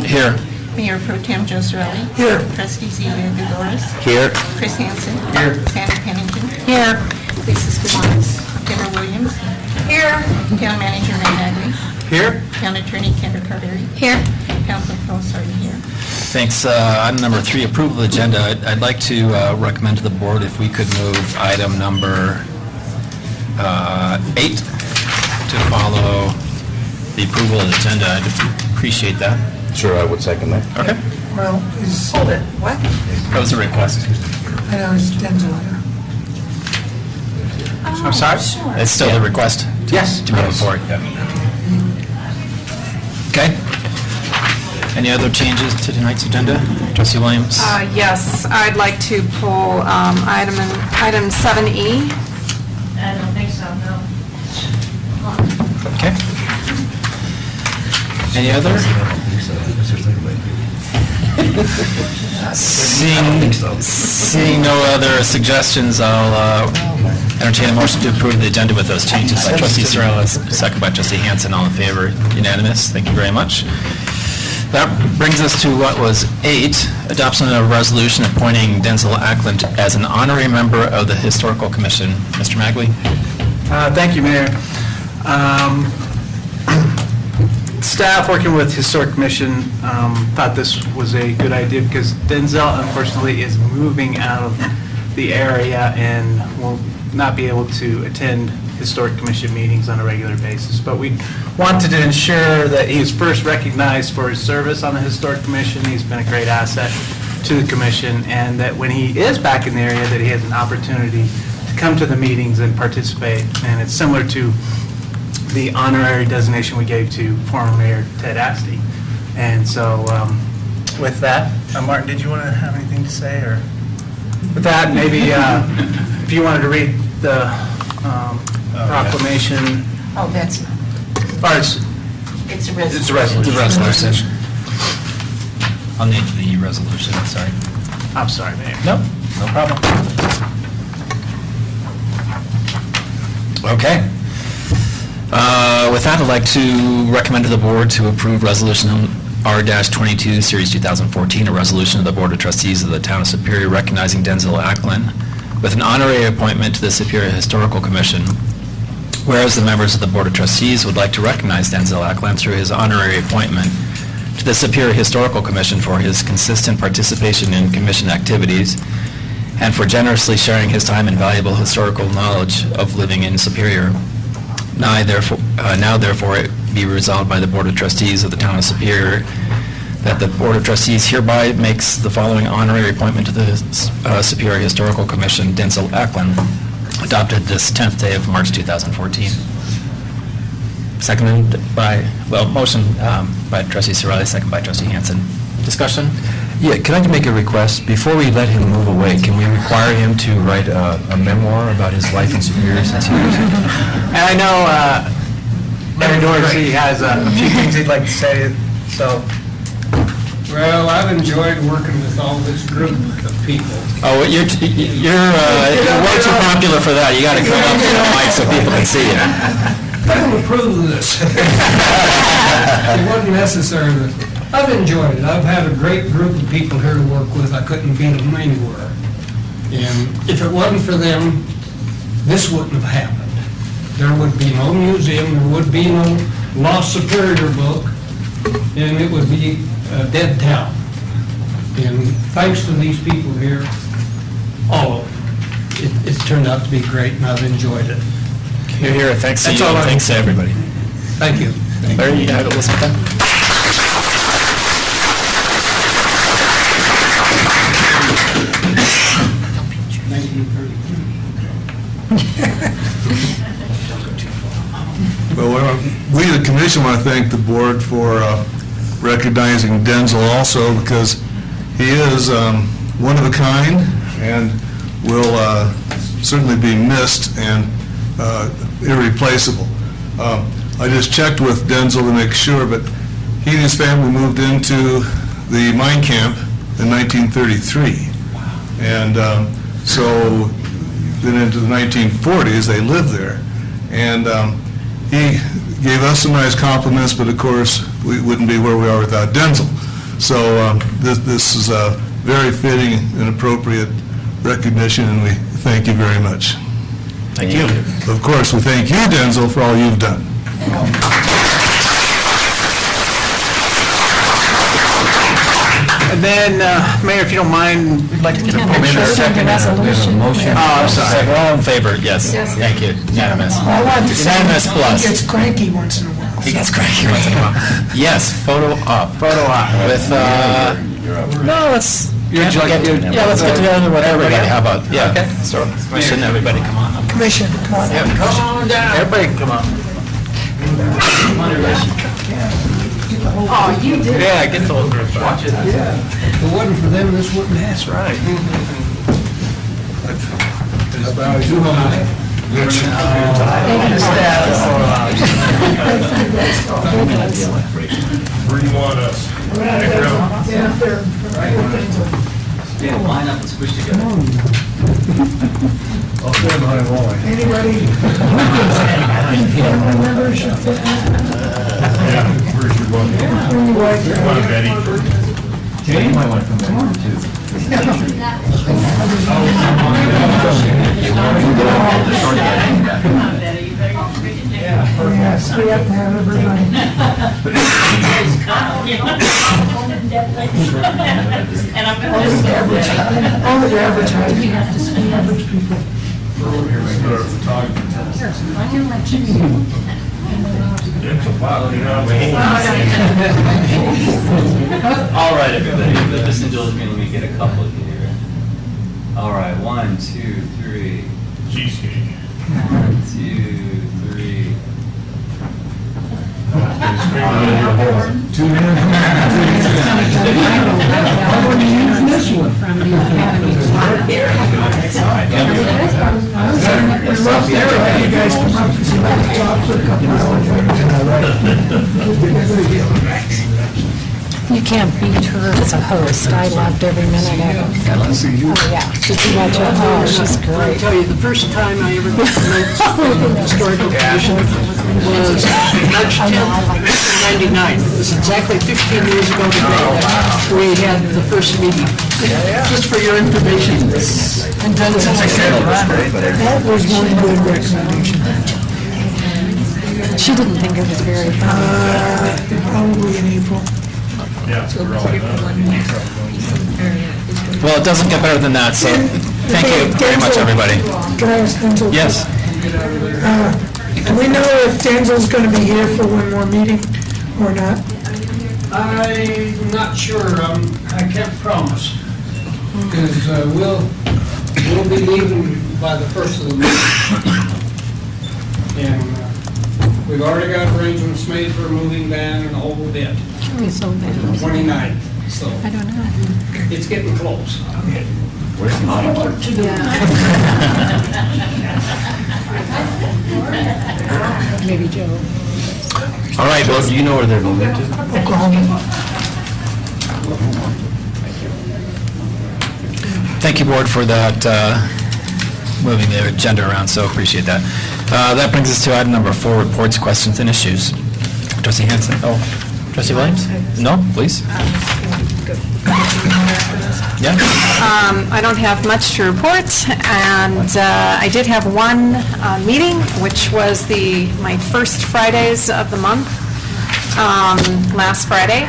Here. Mayor Pro Tem Joe Cirelli. Here. Trustee Zelia Godoris. Here. Chris Hansen. Here. Sandy Pennington. Here. Lisa Spivaks. Deborah Williams. Here. Town Manager Ray Bagley. Here. Town Attorney Kendra Carberry. Here. Council Phil Sardi here. Thanks. Item number 3, approval of the agenda. I'd like to recommend to the board if we could move item number 8 to follow the approval of the agenda. I'd appreciate that. Sure, I would second that. Okay. Well, hold it. What? That was a request. I know, it's Denzel. I'm sorry? Sure. It's still the request? Yes. To move forward. Yeah. Okay. Any other changes to tonight's agenda? Trustee Williams? Yes, I'd like to pull item 7E. I don't think so, no. Okay. Any other? Seeing no other suggestions, I'll entertain a motion to approve the agenda with those changes by Trustee Cirelli, second by Trustee Hansen. All in favor? Unanimous. Thank you very much. That brings us to what was 8, adoption of a resolution appointing Denzel Ackland as an honorary member of the Historical Commission. Mr. Magley? Thank you, Mayor. Staff working with Historic Commission thought this was a good idea because Denzel unfortunately is moving out of the area and will not be able to attend Historic Commission meetings on a regular basis. But we wanted to ensure that he is first recognized for his service on the Historic Commission. He's been a great asset to the commission, and that when he is back in the area that he has an opportunity to come to the meetings and participate. And it's similar to the honorary designation we gave to former Mayor Ted Asti. And so with that, Martin, did you want to have anything to say? Or with that, maybe if you wanted to read the proclamation. Oh, that's not. Or It's a resolution. it's a resolution. The resolution. I'll need the resolution, sorry. I'm sorry, Mayor. No problem. Okay. With that, I'd like to recommend to the board to approve Resolution R-22, Series 2014, a resolution of the Board of Trustees of the Town of Superior recognizing Denzel Ackland with an honorary appointment to the Superior Historical Commission. Whereas the members of the Board of Trustees would like to recognize Denzel Ackland through his honorary appointment to the Superior Historical Commission for his consistent participation in commission activities and for generously sharing his time and valuable historical knowledge of living in Superior. Now therefore, it be resolved by the Board of Trustees of the Town of Superior that the Board of Trustees hereby makes the following honorary appointment to the Superior Historical Commission, Denzel Ackland, adopted this 10th day of March 2014. Seconded by, motion by Trustee Cirelli, second by Trustee Hansen. Discussion? Yeah, can I make a request? Before we let him move away, can we require him to write a memoir about his life in Superior since he was... And I know Mayor Dorsey has a few things he'd like to say, so. Well, I've enjoyed working with all this group of people. Oh, you're way too popular for that. You got to come up to the mic so people can see you. I don't approve of this. It wasn't necessary. I've enjoyed it. I've had a great group of people here to work with. I couldn't get them anywhere. And if it wasn't for them, this wouldn't have happened. There would be no museum, there would be no Lost Superior book, and it would be a dead town. And thanks to these people here, all of them, it's turned out to be great, and I've enjoyed it. You're here. Thanks to That's you. all Thanks to everybody. Thank you. Larry, you got to listen to them. Well, we, the commission, want to thank the board for recognizing Denzel also because he is one of a kind and will certainly be missed and irreplaceable. I just checked with Denzel to make sure, but he and his family moved into the mine camp in 1933. And so then into the 1940s, they lived there. And he gave us some nice compliments, but of course, we wouldn't be where we are without Denzel. So this is a very fitting and appropriate recognition, and we thank you very much. Thank you. Of course, we thank you, Denzel, for all you've done. And then, Mayor, if you don't mind, we'd like to get a Second motion. Oh, I'm sorry. We're all in favor, yes. Thank you. Unanimous. Unanimous plus. He gets cranky once in a while. He gets cranky once in a while. Yes, photo op. Photo op. With, no, let's, You're like- you're- yeah, let's get together with everybody. How about, yeah. Okay. So, shouldn't everybody come on up? Commission, come on. Come on down. Everybody come on. Oh, you did. Yeah, get the whole group. Watch it. If it wasn't for them, this wouldn't happen. That's right. Where do you want us? Yeah, line up and squish together. Anybody? Members should fit in. Yeah, where's your one? Come on, Betty. Jay, you might want to come back too. Yes, we have to have everybody. And I'm All the advertising, average people. All right, everybody, just indulge me, let me get a couple here. All right, 1, 2, 3. Cheesecake. 1, 2, 3. You guys come up and see what the talk for a couple hours. You can't beat her as a host. I loved every minute of it. Oh, yeah. Did you watch her? Oh, she's I great. tell you, the first time I ever got to know the Historical Commission was March 10th, 1999. It was exactly 15 years ago today. We had the first meeting. Just for your information. And done since I started. That was one good recommendation. She didn't think it was very funny. Probably in April. Yeah, we're all done. Well, it doesn't get better than that, so thank you very much, everybody. Can I ask Denzel? Yes. Do we know if Denzel's going to be here for one more meeting or not? I'm not sure, I can't promise, because we'll be leaving by the first of the month. And we've already got arrangements made for a moving van and the whole bit, It's so bad. 29th, so I don't know. it's getting close. Maybe Joe. All right, well, Do you know where they're moving to? Oklahoma. thank you, Board, for that, moving the agenda around, so appreciate that. That brings us to item number 4, reports, questions, and issues. Trustee Hanson? Oh, Trustee Williams? No, please? Yeah? I don't have much to report, and I did have one meeting, which was my first Fridays of the month, last Friday,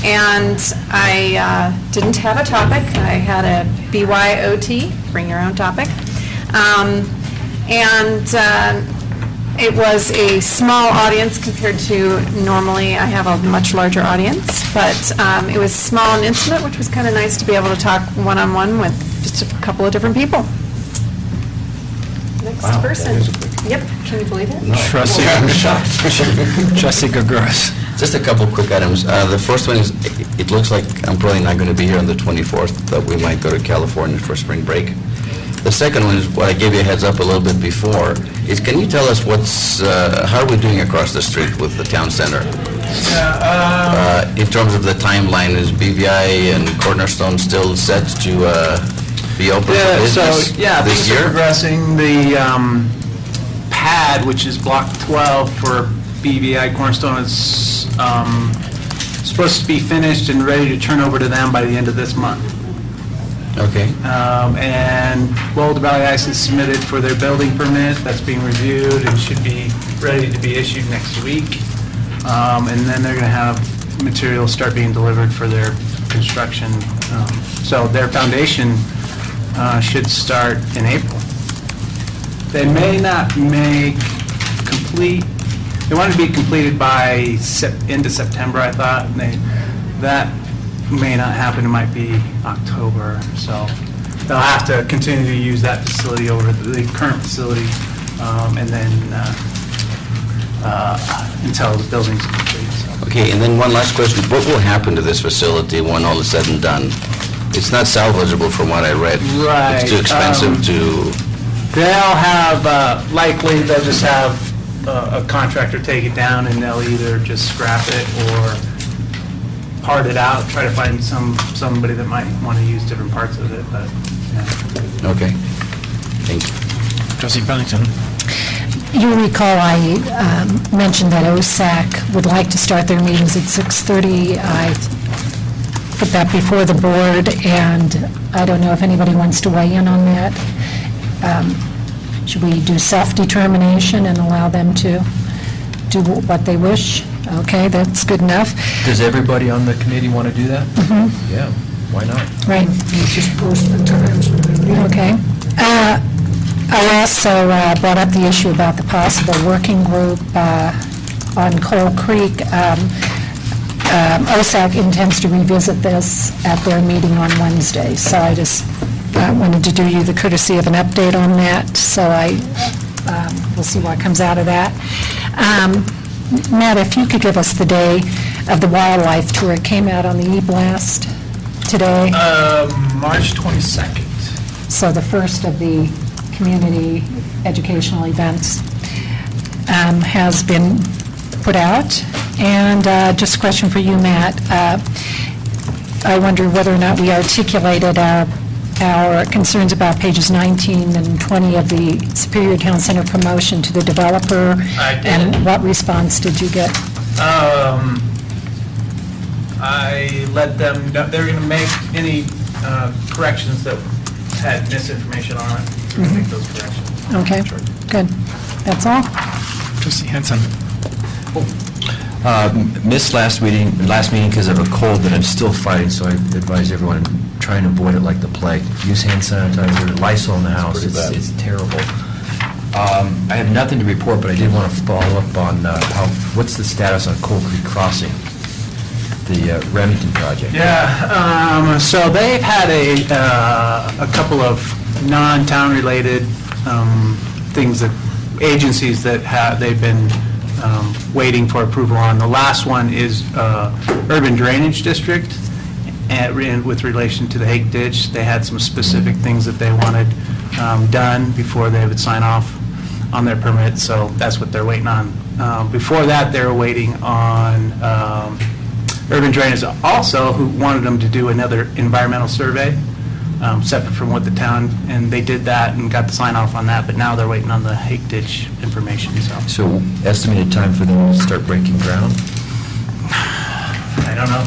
and I didn't have a topic. I had a BYOT, bring your own topic, and it was a small audience compared to normally I have a much larger audience, but it was small and intimate, which was kind of nice to be able to talk one-on-one with just a couple of different people. Next person. Yep, can you believe it? Trustee Gurgouras. Just a couple quick items. The first one is, it looks like I'm probably not going to be here on the 24th, that we might go to California for spring break. The second one is what I gave you a heads up a little bit before, is can you tell us how are we doing across the street with the town center? In terms of the timeline, is BVI and Cornerstone still set to be open for business this things are year? progressing. The pad, which is block 12 for BVI Cornerstone, is supposed to be finished and ready to turn over to them by the end of this month. Okay. And Boulder Valley Ice is submitted for their building permit. That's being reviewed and should be ready to be issued next week. And then they're going to have materials start being delivered for their construction. So their foundation should start in April. They may not make complete, they want to be completed by end of September, I thought. And that may not happen, it might be October. So they'll have to continue to use that facility over the current facility and then until the building's complete. So. Okay, and then one last question. What will happen to this facility when all is said and done? It's not salvageable from what I read. Right. It's too expensive to... They'll have, likely, they'll just have a contractor take it down, and they'll either just scrap it or part it out, try to find somebody that might want to use different parts of it, but, yeah. Okay. Thank you. Trustee Pennington. You recall I mentioned that OSAC would like to start their meetings at 6:30. I put that before the board, and I don't know if anybody wants to weigh in on that. Should we do self-determination and allow them to do what they wish? Okay, that's good enough. Does everybody on the committee want to do that? Mhm. Yeah, why not? Right. Just post the times. Okay. I also brought up the issue about the possible working group on Coal Creek. OSAC intends to revisit this at their meeting on Wednesday, so I just wanted to do you the courtesy of an update on that, so we'll see what comes out of that. Matt, if you could give us the day of the wildlife tour. It came out on the e-blast today. March 22nd. So the first of the community educational events has been put out. And just a question for you, Matt. I wonder whether or not we articulated our concerns about pages 19 and 20 of the Superior Town Center promotion to the developer. I did. And what response did you get? I let them know they were going to make any corrections that had misinformation on it. We're going to make those corrections. Okay, good. That's all? Trustee Henson. Missed last meeting because of a cold that I'm still fighting, so I advise everyone, try and avoid it like the plague. Use hand sanitizer, Lysol in the house. pretty bad. It's terrible. I have nothing to report, but I did want to follow up on what's the status on Coal Creek Crossing, the Remington project? Yeah, so they've had a couple of non-town related things that, agencies that they've been waiting for approval on. The last one is Urban Drainage District, and with relation to the Hake Ditch. They had some specific things that they wanted done before they would sign off on their permit, so that's what they're waiting on. Before that, they were waiting on Urban Drainage also, who wanted them to do another environmental survey, separate from what the town, and they did that and got the sign off on that, but now they're waiting on the Hake Ditch information, So estimated time for them to start breaking ground? I don't know.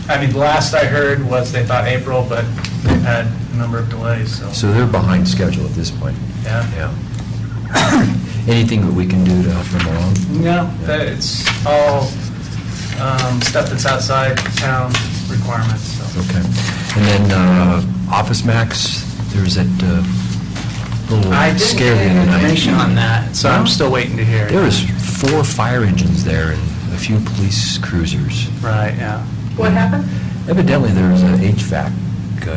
I mean, the last I heard was they thought April, but they've had a number of delays, so. So they're behind schedule at this point? Yeah. Yeah. Anything that we can do to help them along? No, it's all stuff that's outside town requirements, so. Okay. And then Office Max, there's that little I didn't scare get the any other night. information on that, so I'm still waiting to hear. There was 4 fire engines there and a few police cruisers. Right, yeah. What happened? Evidently, there was an HVAC,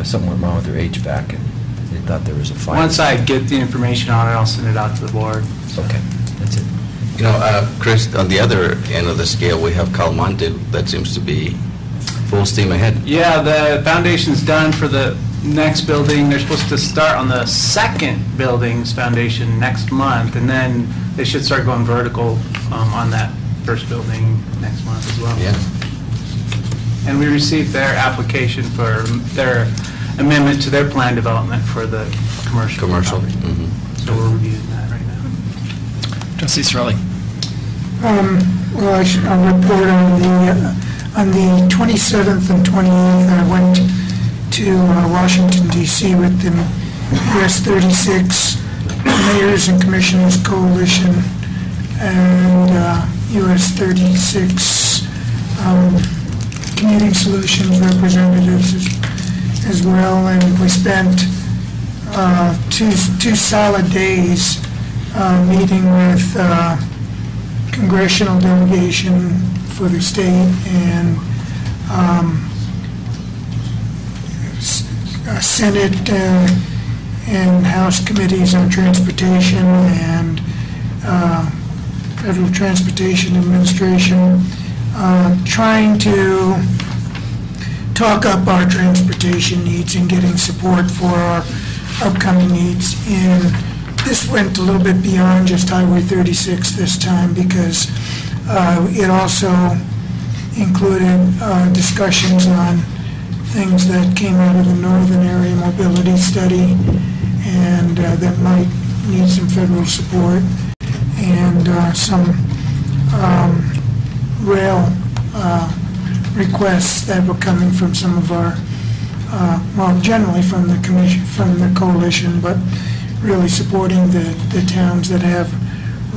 something went wrong with their HVAC, and they thought there was a fire. Once I get the information on it, I'll send it out to the board. Okay, that's it. You know, Chris, on the other end of the scale, we have Calmonte, that seems to be full steam ahead. Yeah, the foundation's done for the next building. They're supposed to start on the second building's foundation next month, and then they should start going vertical on that first building next month as well. Yeah. And we received their application for their amendment to their plan development for the commercial. Commercial. property. Mhm. So we're reviewing that right now. Trustee Sorelli. Well, I'll report on the On the 27th and 28th, I went to Washington DC with the US 36 Mayors and Commissioners Coalition and US 36 Community Solutions representatives as well, and we spent two solid days meeting with congressional delegation for the state and Senate and House committees on transportation and Federal Transportation Administration, trying to talk up our transportation needs and getting support for our upcoming needs. And this went a little bit beyond just Highway 36 this time, because it also included discussions on things that came out of the Northern Area Mobility Study and that might need some federal support, and some rail requests that were coming from some of our, well, generally from the commission, from the coalition, but really supporting the towns that have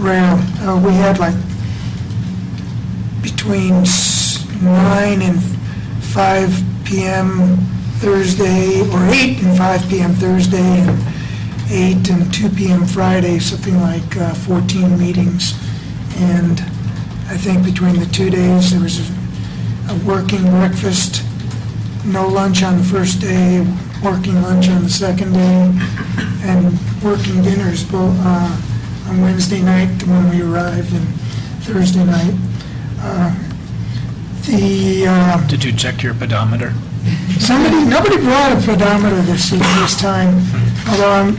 rail. We had like between 9 and 5 p.m. Thursday, or 8 and 5 p.m. Thursday, and 8 and 2 p.m. Friday, something like 14 meetings. And I think between the 2 days, there was a working breakfast, no lunch on the first day, working lunch on the second day, and working dinners both on Wednesday night when we arrived and Thursday night. Did you check your pedometer? Nobody brought a pedometer this time, although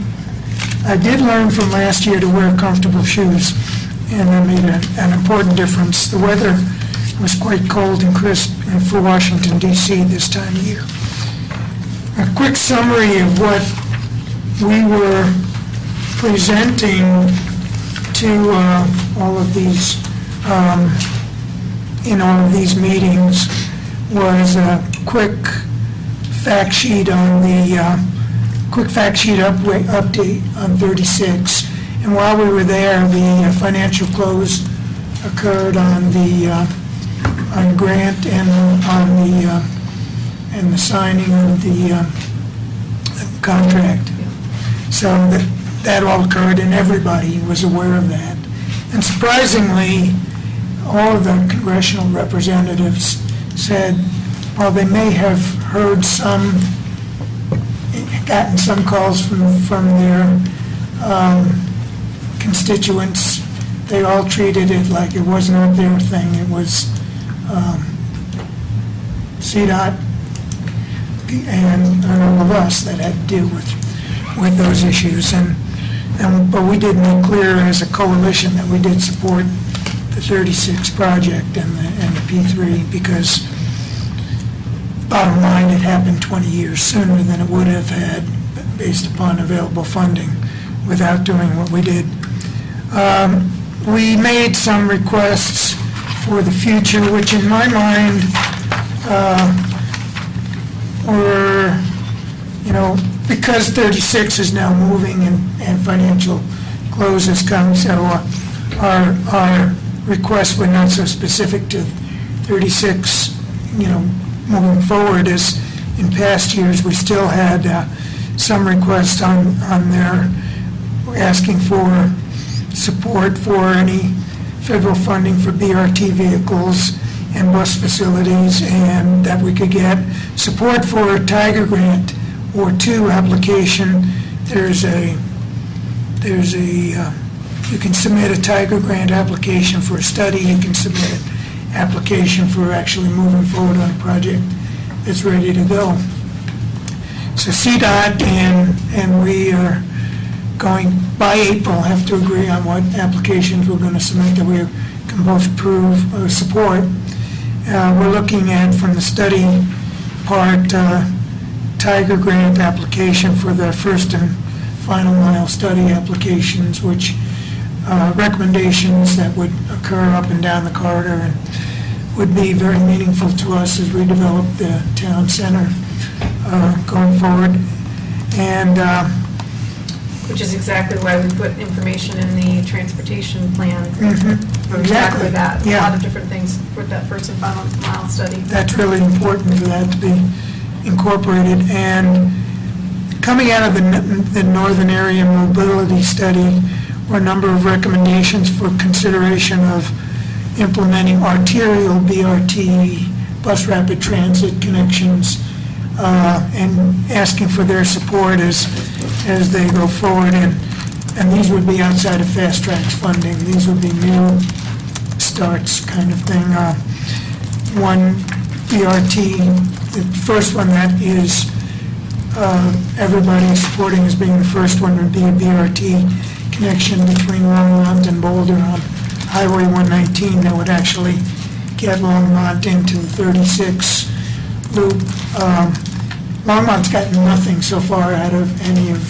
I did learn from last year to wear comfortable shoes, and that made an important difference. The weather was quite cold and crisp for Washington, D.C. this time of year. A quick summary of what we were presenting to all of these in all of these meetings was a quick fact sheet on the update on 36. And while we were there, the financial close occurred on the on grant and the signing of the contract. So that all occurred, and everybody was aware of that. And surprisingly, all of the congressional representatives said, while they may have heard gotten some calls from their constituents, they all treated it like it was not their thing. It was CDOT and all of us that had to deal with those issues. But we did make clear as a coalition that we did support the 36 project and the P3, because bottom line, it happened 20 years sooner than it would have had based upon available funding without doing what we did. We made some requests for the future, which in my mind were, because 36 is now moving and financial close has come, so our requests were not so specific to 36, moving forward. As in past years, we still had some requests on there asking for support for any federal funding for BRT vehicles and bus facilities, and that we could get support for a Tiger Grant or 2 application. You can submit a Tiger Grant application for a study. You can submit an application for actually moving forward on a project that's ready to go. So CDOT and we are going, by April, have to agree on what applications we're going to submit that we can both approve or support. We're looking at, from the study part, Tiger Grant application for the first and final mile study applications, which recommendations that would occur up and down the corridor. And would be very meaningful to us as we develop the town center going forward. And Which is exactly why we put information in the transportation plan. For Exactly, that. yeah. A lot of different things for that first and final mile study. that's really important for that to be incorporated. And coming out of the Northern Area Mobility Study were a number of recommendations for consideration of implementing arterial BRT, bus rapid transit connections, and asking for their support as they go forward. And these would be outside of Fast Track's funding. These would be new starts kind of thing. One BRT, the first one that is everybody is supporting as being the first one would be a BRT connection between Longmont and Boulder on Highway 119 that would actually get Longmont into the 36 loop. Longmont's gotten nothing so far out of any of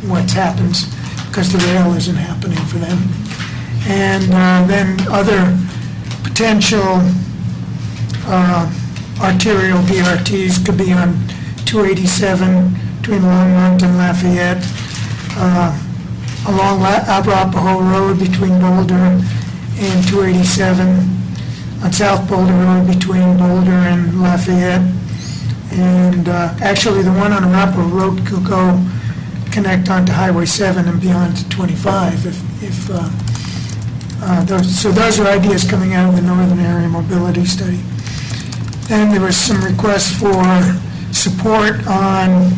what's happened because the rail isn't happening for them. And then other potential arterial BRTs could be on 287 between Longmont and Lafayette, along Arapahoe Road between Boulder and 287, on South Boulder Road between Boulder and Lafayette. And actually, the one on Arapahoe Road could go connect onto Highway 7 and beyond to 25 so those are ideas coming out of the Northern Area Mobility Study. Then there was some requests for support on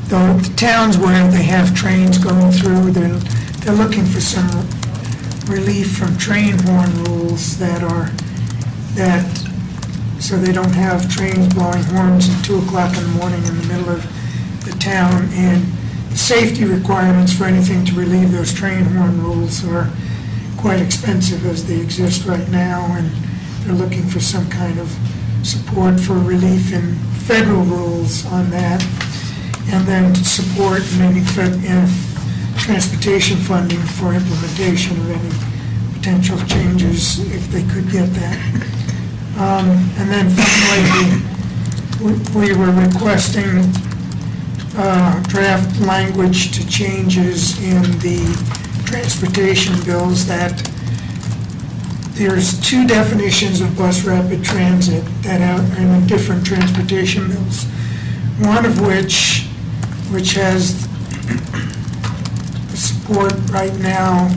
the towns where they have trains going through. They're looking for some relief from train horn rules so they don't have trains blowing horns at 2 o'clock in the morning in the middle of the town. And safety requirements for anything to relieve those train horn rules are quite expensive as they exist right now, and they're looking for some kind of support for relief in federal rules on that, and then to support maybe transportation funding for implementation of any potential changes if they could get that. And then finally, we were requesting draft language to changes in the transportation bills that there's 2 definitions of bus rapid transit that are in different transportation bills. One of which has support right now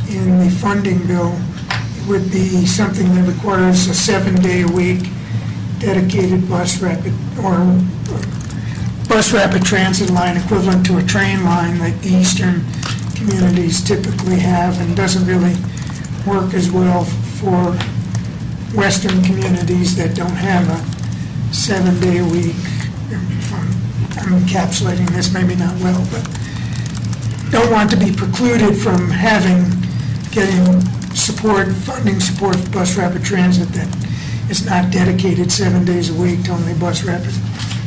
in the funding bill would be something that requires a 7-day-a-week dedicated bus rapid transit line equivalent to a train line like the eastern communities typically have, and doesn't really work as well for western communities that don't have a 7-day-a-week. I'm encapsulating this maybe not well, but don't want to be precluded from getting funding support for bus rapid transit that is not dedicated 7 days a week to only bus rapid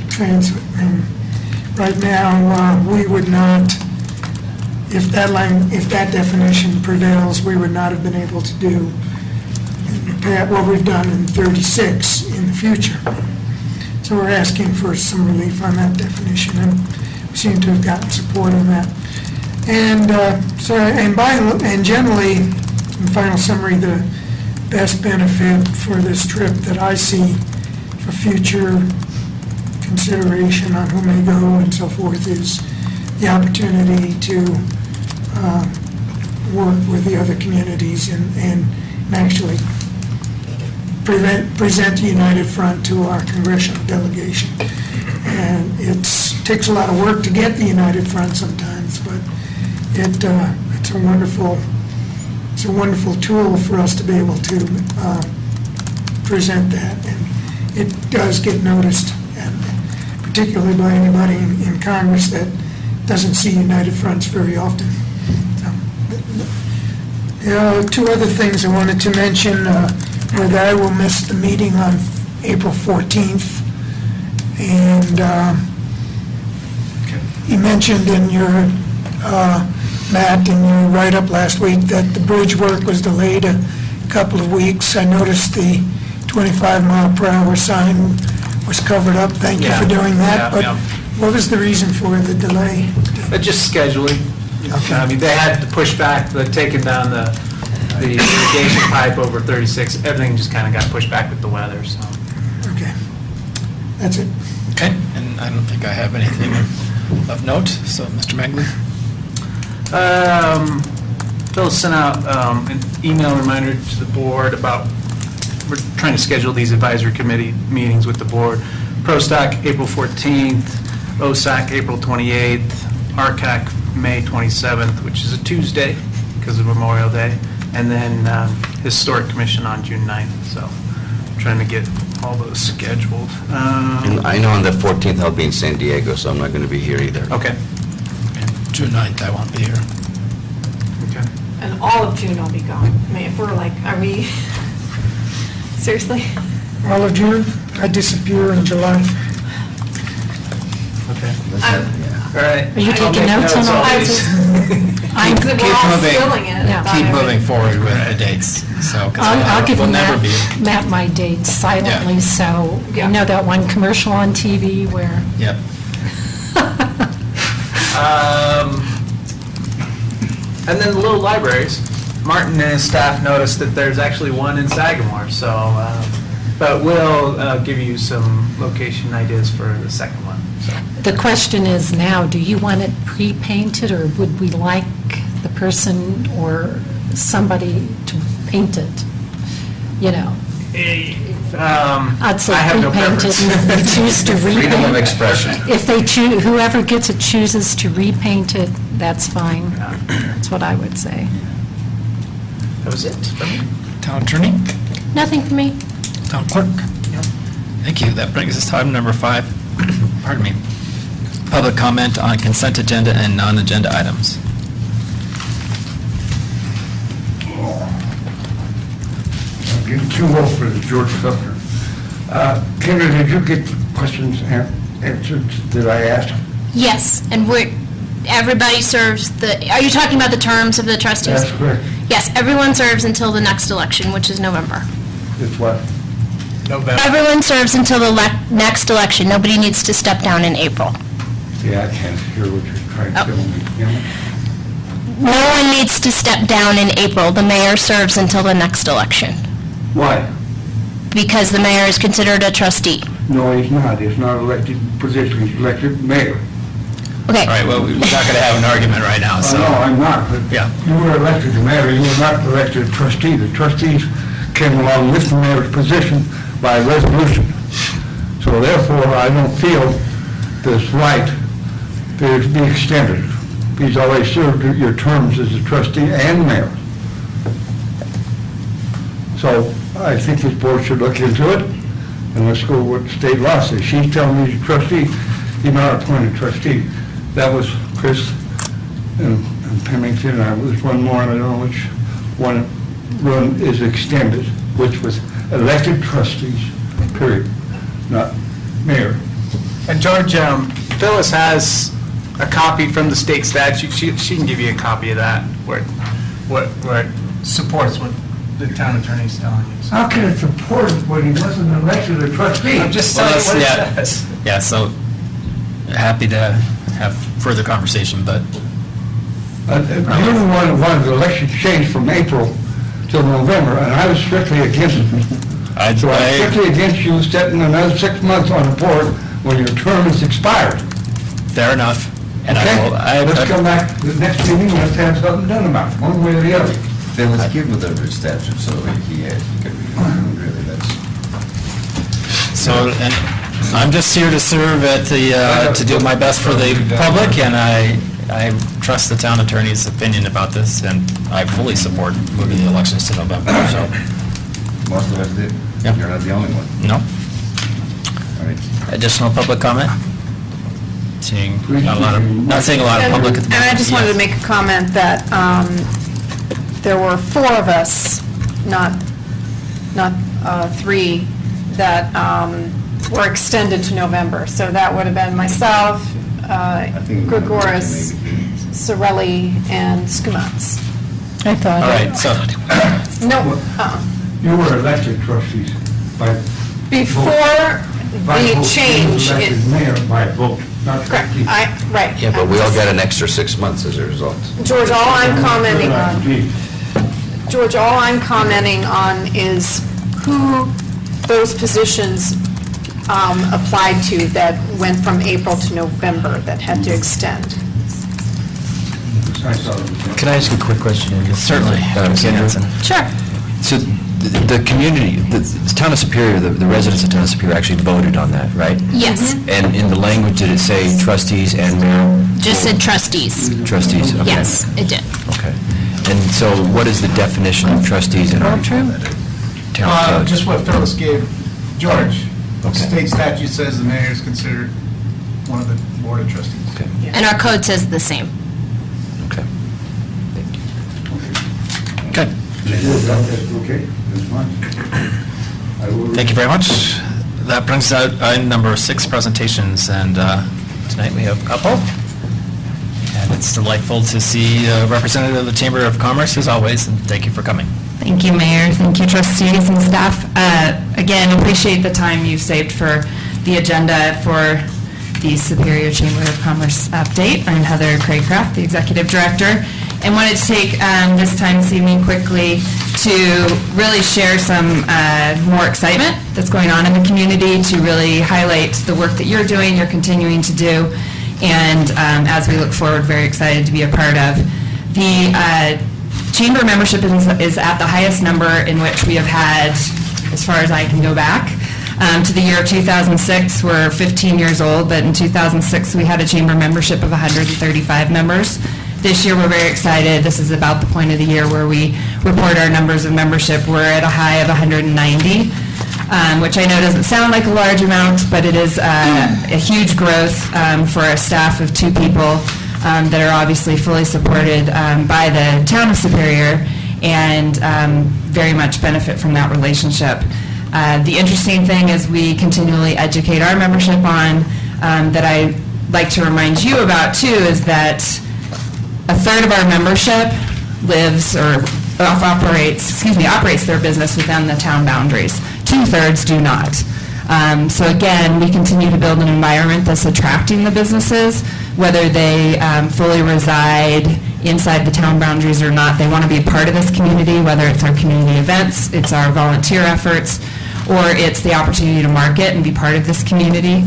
transit. And right now, we would not, if that definition prevails, we would not have been able to do what we've done in 36 in the future. So we're asking for some relief on that definition, and we seem to have gotten support on that. And generally, in final summary, the best benefit for this trip that I see for future consideration on who may go and so forth is the opportunity to work with the other communities and actually present the United Front to our congressional delegation. And it takes a lot of work to get the United Front sometimes, but it's a wonderful tool for us to be able to present that, and it does get noticed, and particularly by anybody in Congress that doesn't see United Fronts very often. There are 2 other things I wanted to mention. Where I will miss the meeting on April 14th, and you mentioned in your Matt, in your write-up last week that the bridge work was delayed a couple of weeks. I noticed the 25-mile-per-hour sign was covered up. Thank you for doing that. But what was the reason for the delay? Just scheduling. Okay. I mean, they had to push back, taking down the irrigation pipe over 36. Everything just kind of got pushed back with the weather, so. Okay. That's it. Okay, and I don't think I have anything of note, so Mr. Magley? Phil sent out an email reminder to the board about, we're trying to schedule these advisory committee meetings with the board. ProStac, April 14th, OSAC, April 28th, RCAC, May 27th, which is a Tuesday because of Memorial Day, and then Historic Commission on June 9th, so trying to get all those scheduled. And I know on the 14th I'll be in San Diego, so I'm not going to be here either. Okay. June 9th, I won't be here. Okay. And all of June I'll be gone. I mean, if we're like, are we, seriously? All of June, I disappear in July. Okay. All right. Are you taking notes on all this? We're all spilling it. Yeah. Keep moving forward with the dates, so, because I'll give we'll never be. Matt my dates silently, so you know that one commercial on TV where... Yep. And then the little libraries. Martin and his staff noticed that there's actually one in Sagamore, so, but we'll give you some location ideas for the second one, so. The question is now, do you want it pre-painted, or would we like the person or somebody to paint it? You know? I'd say I have no pre-painted, preference. and if they choose to repaint. Freedom of expression. If they choose, whoever gets it chooses to repaint it, that's fine. That's what I would say. That was it for me. Town attorney? Nothing for me. Town clerk? Thank you. That brings us to item number 5. Pardon me. Public comment on consent agenda and non-agenda items. I'm getting too old for the George Sumner. Kendra, did you get the questions answered that I asked? Yes, and everybody serves are you talking about the terms of the trustees? That's correct. Yes, everyone serves until the next election, which is November. It's what? November. Everyone serves until the next election. Nobody needs to step down in April. Yeah, I can't hear what you're trying to tell me. No one needs to step down in April. The mayor serves until the next election Why? because the mayor is considered a trustee. No, he's not. He's not elected position. He's elected mayor. Okay. All right, well, we're not going to have an argument right now, so. No, I'm not, but Yeah. you were elected mayor. You were not elected trustee. The trustees came along with the mayor's position by resolution. So therefore, I don't feel this right to be extended. He's already served your terms as a trustee and mayor. So I think this board should look into it, and let's go with what state law says. She's telling me he's a trustee, he's not appointed trustee. That was Chris and Pemington, and there was one more, and I don't know which one is extended, which was elected trustees, period, not mayor. And George, Phyllis has a copy from the state statute. She can give you a copy of that, where it supports what the town attorney's telling you. So. How can it support it when he wasn't elected a trustee? I'm just telling you what it says. Yeah, so happy to have further conversation, but You're the one that wanted the election changed from April till November, and I was strictly against it. So I'm strictly against you setting another 6 months on the board when your term is expired. fair enough. And Okay? I will, Let's come back to the next meeting, let's have something done about it, one way or the other. Then let's give him the statute, so he could really, that's... So, and I'm just here to serve at the, to do my best for the public, and I trust the town attorney's opinion about this, and I fully support moving the elections to November, so. Most of us did. Yep. You're not the only one. No. All right. Additional public comment? Seeing not seeing a lot of public at the moment. And I just wanted to Yes. make a comment that there were 4 of us, not 3, that were extended to November. So that would have been myself, Gregoris, Sorelli, and Skumats. I thought. All right, so No, You were elected trustees by before by the vote. change. You were elected mayor by vote, not Correct, trustees. right. Yeah, but we all got an extra 6 months as a result. George, all I'm commenting on, George, all I'm commenting on is who those positions applied to that went from April to November that had to extend. Can I ask a quick question? Andy? Certainly. Kendra? Sure. So the community, the town of Superior, the residents of town of Superior actually voted on that, right? Yes. And in the language, did it say trustees and mayor? Just said trustees. Trustees, okay. Yes, it did. Okay. And so what is the definition of trustees in our town code? Just what Phyllis gave George. Okay. State statute says the mayor is considered one of the board of trustees. Okay. And our code says the same. Okay. Good. Okay, that's fine. I will- Thank you very much. That brings out item number 6, presentations, and tonight we have a couple. And it's delightful to see a representative of the Chamber of Commerce, as always, and thank you for coming. Thank you, Mayor. Thank you, trustees and staff. Again, appreciate the time you've saved for the agenda for the Superior Chamber of Commerce update. I'm Heather Craycraft, the Executive Director, and wanted to take this time this evening quickly to really share some more excitement that's going on in the community, to really highlight the work that you're doing, you're continuing to do, and as we look forward, very excited to be a part of. The Chamber membership is at the highest number in which we have had, as far as I can go back, to the year of 2006. We're 15 years old, but in 2006 we had a Chamber membership of 135 members. This year we're very excited. This is about the point of the year where we report our numbers of membership. We're at a high of 190, which I know doesn't sound like a large amount, but it is a huge growth for a staff of 2 people that are obviously fully supported by the town of Superior and very much benefit from that relationship. The interesting thing is we continually educate our membership on that I like to remind you about too is that a third of our membership lives or operates their business within the town boundaries. 2/3 do not. So again, we continue to build an environment that's attracting the businesses, whether they fully reside inside the town boundaries or not. They want to be a part of this community, whether it's our community events, it's our volunteer efforts, or it's the opportunity to market and be part of this community.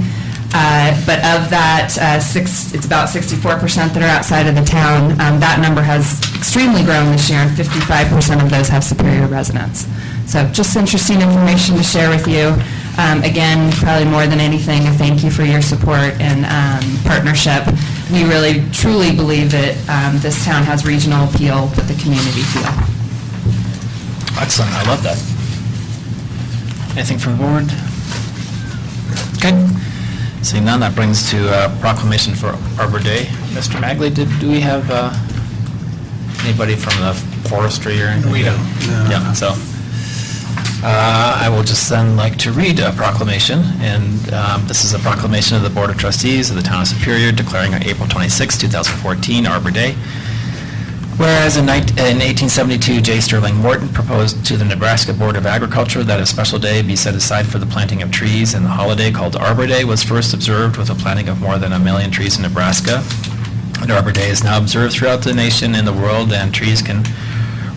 But of that, it's about 64% that are outside of the town. That number has extremely grown this year, and 55% of those have Superior residents. So just interesting information to share with you. Again, probably more than anything, a thank you for your support and partnership. We really, truly believe that this town has regional appeal with the community feel. Excellent, I love that. Anything from the board? Okay. Seeing none, that brings to proclamation for Arbor Day. Mr. Magley, do we have anybody from the forestry or anything? We don't. No. Yeah, so I will just then like to read a proclamation, and this is a proclamation of the Board of Trustees of the Town of Superior declaring on April 26, 2014, Arbor Day. Whereas in 1872, J. Sterling Morton proposed to the Nebraska Board of Agriculture that a special day be set aside for the planting of trees, and the holiday called Arbor Day was first observed with a planting of more than 1 million trees in Nebraska. And Arbor Day is now observed throughout the nation and the world, and trees can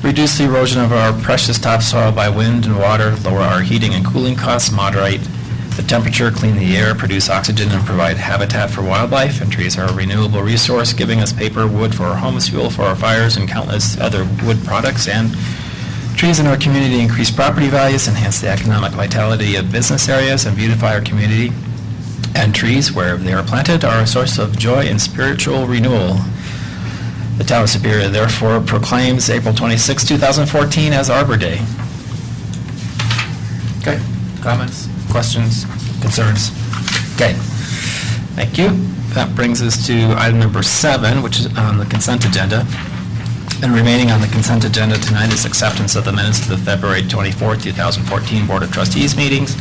reduce the erosion of our precious topsoil by wind and water, lower our heating and cooling costs, moderate the temperature, clean the air, produce oxygen, and provide habitat for wildlife. And trees are a renewable resource, giving us paper, wood for our homes, fuel for our fires, and countless other wood products. And trees in our community increase property values, enhance the economic vitality of business areas, and beautify our community. And trees, where they are planted, are a source of joy and spiritual renewal. The Town of Superior therefore proclaims April 26, 2014 as Arbor Day. Okay, comments, questions, concerns? Okay, thank you. That brings us to item number 7, which is on the consent agenda. And remaining on the consent agenda tonight is acceptance of the minutes of the February 24, 2014 Board of Trustees meetings,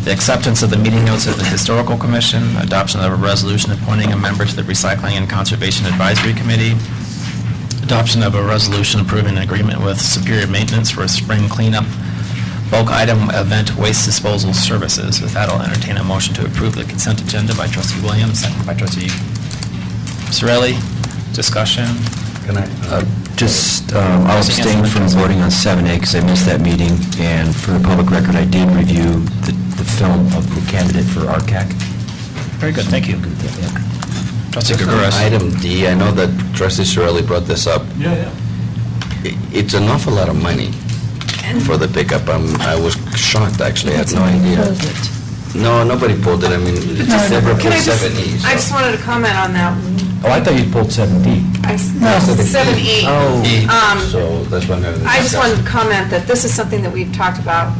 the acceptance of the meeting notes of the Historical Commission, adoption of a resolution appointing a member to the Recycling and Conservation Advisory Committee, adoption of a resolution approving an agreement with Superior Maintenance for spring cleanup bulk item event waste disposal services. With that, I'll entertain a motion to approve the consent agenda by trustee Williams, second by trustee Sorelli. Discussion? Can I, I'll abstain from voting on 7A because I missed that meeting, and for the public record, I did review the film of the candidate for RCAC. Very good, thank you. Trustee Just on Gregoris. Item D, I know that trustee Sorelli brought this up. Yeah. It's an awful lot of money for the pickup. I was shocked, actually, I had no idea. No, nobody pulled it, I mean, it's never Can pulled I just, 7E. I just wanted to comment on that. Oh, I thought you pulled 7D. No, 7E. So that's why I'm having the I just discussion. wanted to comment that this is something that we've talked about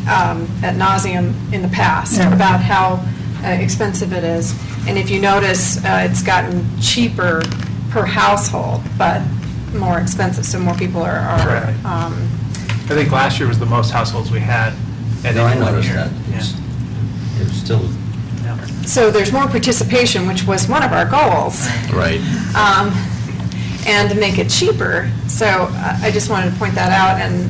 ad nauseum in the past, about how expensive it is. And if you notice, it's gotten cheaper per household, but more expensive, so more people are Right. I think last year was the most households we had at No, I any one noticed year. that. Yeah. It's still, So there's more participation, which was one of our goals, right. and to make it cheaper. So I just wanted to point that out, and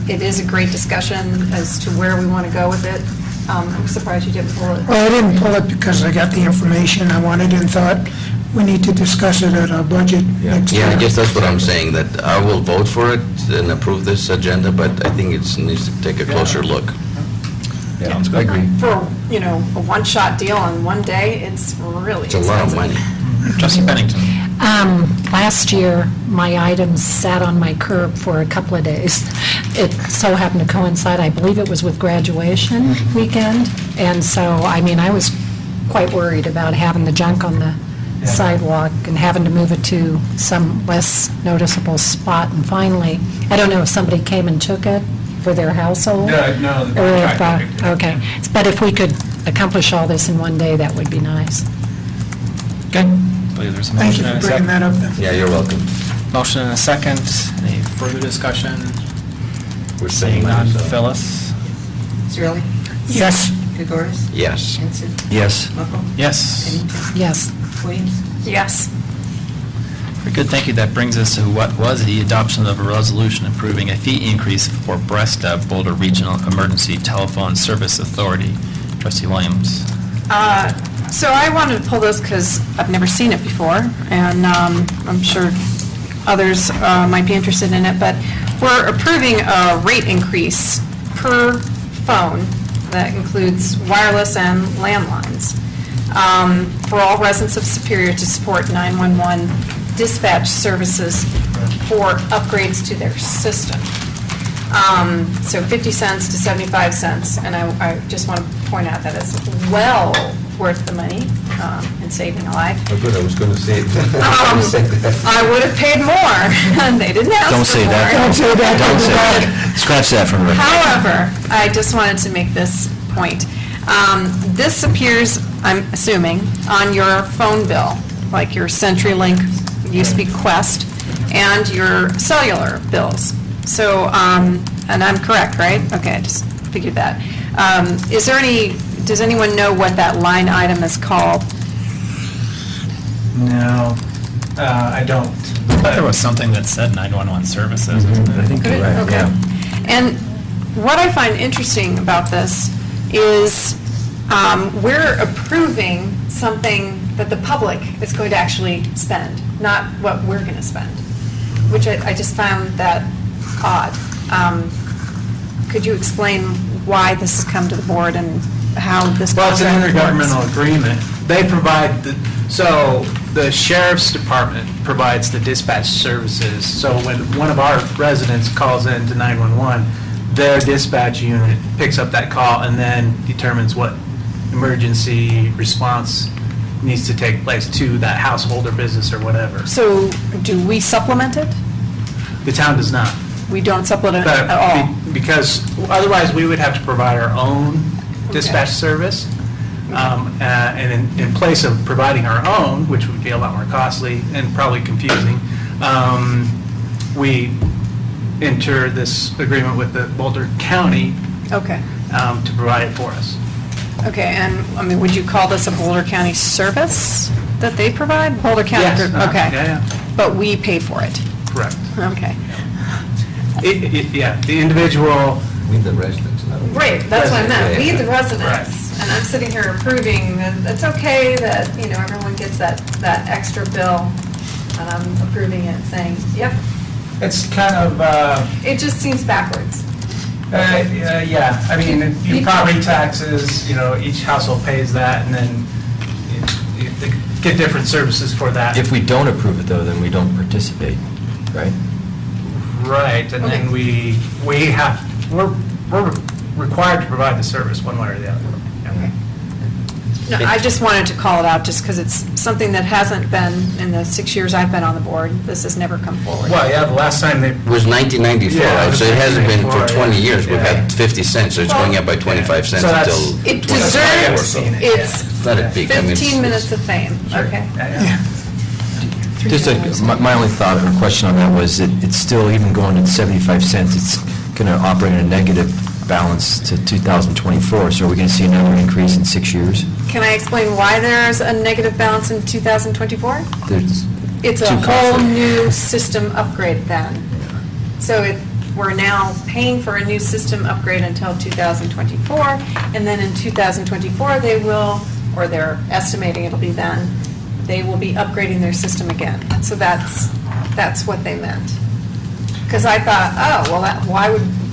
it is a great discussion as to where we want to go with it. I'm surprised you didn't pull it. Well, I didn't pull it because I got the information I wanted and thought we need to discuss it at our budget next year. Yeah, I guess that's what I'm saying, that I will vote for it and approve this agenda, but I think it needs to take a closer look. Yeah, I agree. For, a one-shot deal on one day, it's really It's a lot of expensive. money. Trustee Pennington. Last year, my items sat on my curb for a couple of days. It so happened to coincide, I believe it was with graduation weekend, and so, I was quite worried about having the junk on the sidewalk and having to move it to some less noticeable spot, and finally, I don't know if somebody came and took it for their household? No, the Or if, contractor picked it up. okay, but if we could accomplish all this in one day, that would be nice. Okay. I believe there's a Thank you motion for and a bringing second. that up then. Yeah, you're welcome. Motion and a second. Any further discussion? We're Seeing none. Phyllis? Sorelli? Yes. Gregoris? Yes. Henson? Yes. Buckle? Yes. Pennington? Yes. Williams? Yes. Very good, thank you. That brings us to what was the adoption of a resolution approving a fee increase for Bresta Boulder Regional Emergency Telephone Service Authority. Trustee Williams. So I wanted to pull this because I've never seen it before, and I'm sure others might be interested in it, but we're approving a rate increase per phone that includes wireless and landlines for all residents of Superior to support 911 dispatch services for upgrades to their system. So 50 cents to 75 cents, and I just want to point out that it's well worth the money in saving a life. Oh, good, I was going to say I would have paid more, and they didn't ask for more. Don't say that. Don't say that. Don't say that. Scratch that from the record. However, I just wanted to make this point. This appears, I'm assuming, on your phone bill, like your CenturyLink, used to be Quest, and your cellular bills. So, and I'm correct, right? Okay, I just figured that. Is there any, does anyone know what that line item is called? No, I don't. I thought there was something that said 911 services. I think you're right, Okay. yeah. And what I find interesting about this is we're approving something that the public is going to actually spend, not what we're going to spend, which I just found that odd. Could you explain why this has come to the board and how this Well, it's an contract works? intergovernmental agreement. They provide, so the sheriff's department provides the dispatch services. So when one of our residents calls in to 911, their dispatch unit picks up that call and then determines what emergency response needs to take place to that household or business or whatever. So do we supplement it? The town does not. We don't supplement it at all? Because otherwise, we would have to provide our own dispatch service. And in place of providing our own, which would be a lot more costly and probably confusing, we enter this agreement with the Boulder County Okay. to provide it for us. Okay, and, I mean, would you call this a Boulder County service that they provide? Boulder County? Yes. Okay. Yeah, yeah. But we pay for it? Correct. Okay. Yeah, the individual, We, the residents, not Right, that's what I meant, we the Right. residents, and I'm sitting here approving, that it's okay that, everyone gets that extra bill, and I'm approving it, saying, yep, it's kind of, it just seems backwards. yeah, I mean, your property taxes, each household pays that, and then they get different services for that. If we don't approve it, though, then we don't participate, right? Right, and then we're required to provide the service one way or the other. Yeah. No, I just wanted to call it out, just because it's something that hasn't been, in the 6 years I've been on the board, this has never come forward. Well, yeah, the last time they, It was 1994, Yeah, right? So it hasn't been for 1994, 20 years. We've yeah. had 50 cents, so it's going up by 25 cents So that's- until... It 25 or deserves, so. it's Not a big, I mean... 15 minutes of fame, okay? Just my only thought or question on that was that it's still, even going to 75 cents, it's going to operate in a negative balance to 2024. So are we going to see another increase in 6 years? Can I explain why there's a negative balance in 2024? There's It's a too whole costly. new system upgrade then. So we're now paying for a new system upgrade until 2024, and then in 2024, they will, or they're estimating it'll be then, they will be upgrading their system again. So that's what they meant. Because I thought, oh, well,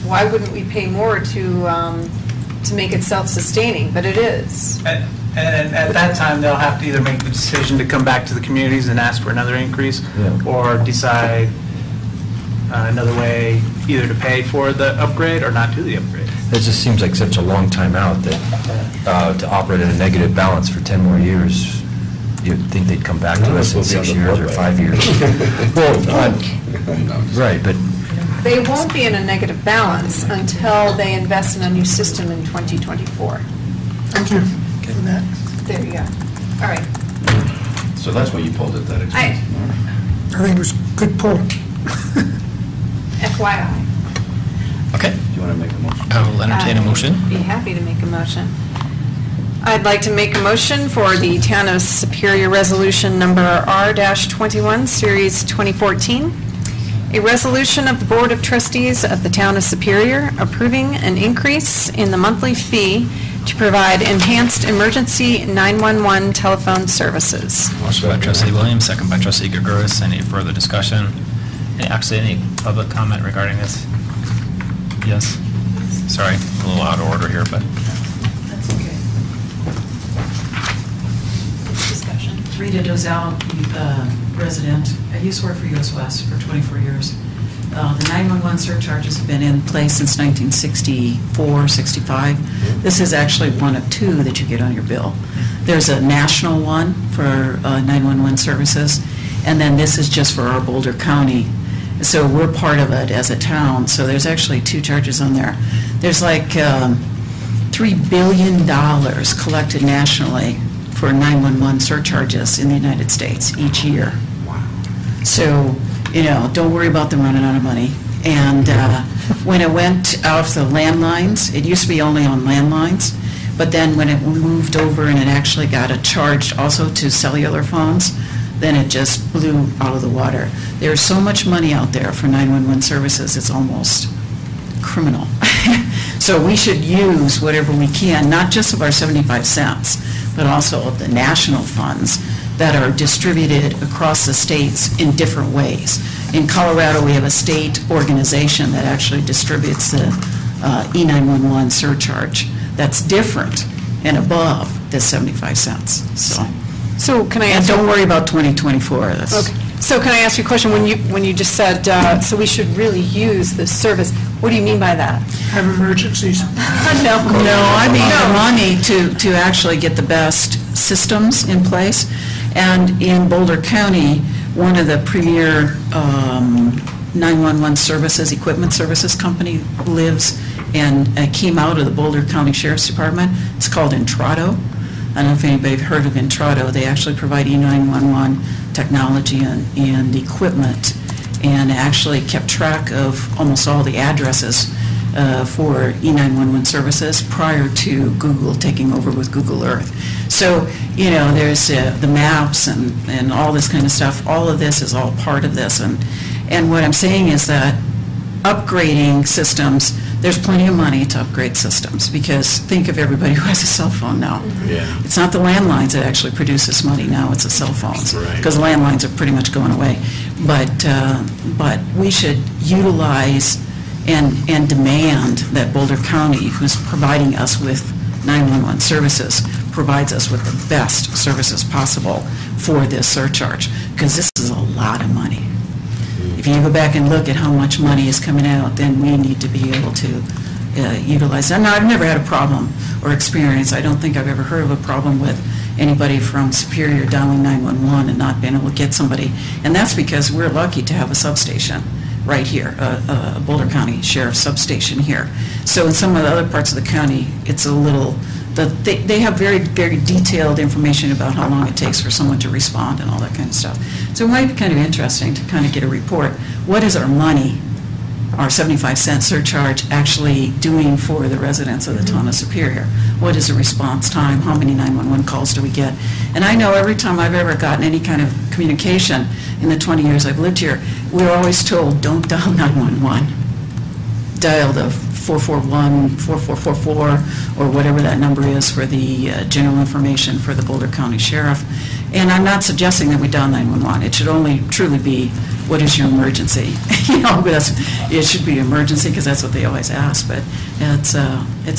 why wouldn't we pay more to make it self-sustaining? But it is. and at that time, they'll have to either make the decision to come back to the communities and ask for another increase, or decide another way, either to pay for the upgrade or not do the upgrade. It just seems like such a long time out that to operate in a negative balance for 10 more years, you'd think they'd come back to us in 6 years or 5 years. Well, right, but They won't be in a negative balance until they invest in a new system in 2024. Thank you for that. There you go. All right. So that's why you pulled it that expensive. I think it was a good pull. FYI. Okay. Do you want to make a motion? I'll entertain a motion. I'd be happy to make a motion. I'd like to make a motion for the Town of Superior Resolution Number R-21, Series 2014, a resolution of the Board of Trustees of the Town of Superior approving an increase in the monthly fee to provide enhanced emergency 911 telephone services. Motion by trustee Williams, second by trustee Gregorus. Any further discussion? Any public comment regarding this? Yes? Sorry, a little out of order here, but... That's okay. Discussion. Rita Dozell, resident. I used to work for US West for 24 years. The 911 surcharges have been in place since 1964, 65. This is actually one of two that you get on your bill. There's a national one for 911 services, and then this is just for our Boulder County. So we're part of it as a town, so there's actually two charges on there. There's like $3 billion collected nationally for 911 surcharges in the United States each year. So, don't worry about them running out of money. And when it went off the landlines, it used to be only on landlines, but then when it moved over and it actually got a charge also to cellular phones, then it just blew out of the water. There's so much money out there for 911 services, it's almost criminal. So we should use whatever we can, not just of our 75 cents, but also of the national funds that are distributed across the states in different ways. In Colorado, we have a state organization that actually distributes the E911 surcharge that's different and above the 75 cents. So can I And ask... don't worry about 2024. That's Okay. So can I ask you a question? When you just said, so we should really use this service, what do you mean by that? Have emergencies. No, I mean the money to actually get the best systems in place. And in Boulder County, one of the premier 911 services, equipment services company lives and came out of the Boulder County Sheriff's Department. It's called Intrado. I don't know if anybody's heard of Intrado. They actually provide E911 technology and equipment, and actually kept track of almost all the addresses for E911 services prior to Google taking over with Google Earth. So, there's the maps and all this kind of stuff. All of this is all part of this, and And what I'm saying is that upgrading systems, there's plenty of money to upgrade systems, because think of everybody who has a cell phone now. Yeah. It's not the landlines that actually produce this money now, it's the cell phones. Right. Because landlines are pretty much going away. But we should utilize and demand that Boulder County, who's providing us with 911 services, provides us with the best services possible for this surcharge, because this is a lot of money. If you go back and look at how much money is coming out, then we need to be able to utilize that. Now, I've never had a problem or experience, I don't think I've ever heard of a problem with anybody from Superior dialing 911 and not being able to get somebody. And that's because we're lucky to have a substation right here, a Boulder County Sheriff's substation here. So in some of the other parts of the county, it's a little, they have very, very detailed information about how long it takes for someone to respond and all that kind of stuff. So it might be kind of interesting to kind of get a report. What is our money, our 75-cent surcharge, actually doing for the residents of the town of Superior? What is the response time? How many 911 calls do we get? And I know every time I've ever gotten any kind of communication in the 20 years I've lived here, we're always told, don't dial 911. Dial the 441, 4444, or whatever that number is for the general information for the Boulder County Sheriff. And I'm not suggesting that we dial 911. It should only truly be, what is your emergency? It should be emergency, because that's what they always ask. But it's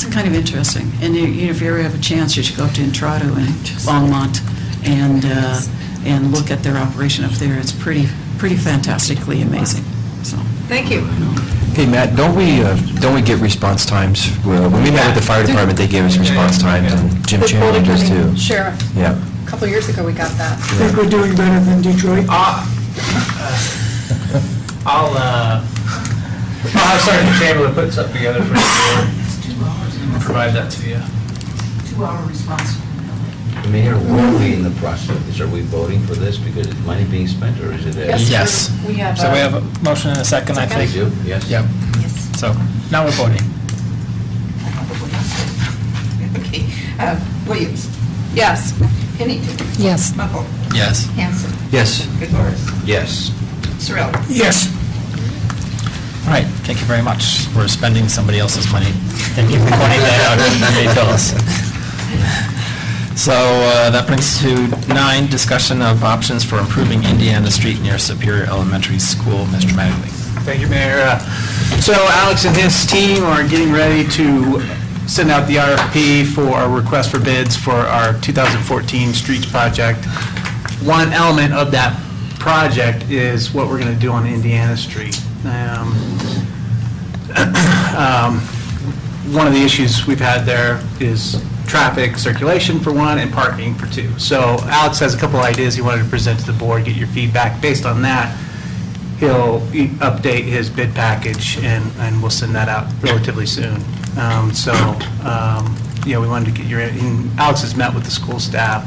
kind of interesting. And if you ever have a chance, you should go up to Entrado and Longmont and look at their operation up there. It's pretty fantastically amazing. So. Thank you. Hey, Matt, don't we get response times? Well, when we met with the fire department, they gave us response times, and Jim The Boulder Chandler does County too. Sheriff. Yeah. A couple years ago, we got that. I think we're doing better than Detroit. I'll have Sergeant Chamberlain put something together for the board and provide that to you. 2-hour response. Mayor, where are we in the process of this? Are we voting for this because it's money being spent, or is it? Yes. We have. So we have a motion and a second, I think. You? Yes. Yep. So now we're voting. Okay. Williams. Yes. Pennington. Yes. Buckle. Yes. Hanson. Yes. Gregorius. Yes. Sorrell. Yes. All right, thank you very much. We're spending somebody else's money and you're pointing that out and they tell us. So that brings to 9, discussion of options for improving Indiana Street near Superior Elementary School. Mr. Magley. Thank you, Mayor. So Alex and his team are getting ready to send out the RFP for a request for bids for our 2014 streets project. One element of that project is what we're going to do on Indiana Street. One of the issues we've had there is traffic circulation for one and parking for two. So Alex has a couple ideas he wanted to present to the board, get your feedback. Based on that, he'll update his bid package and we'll send that out relatively soon. We wanted to get your, and Alex has met with the school staff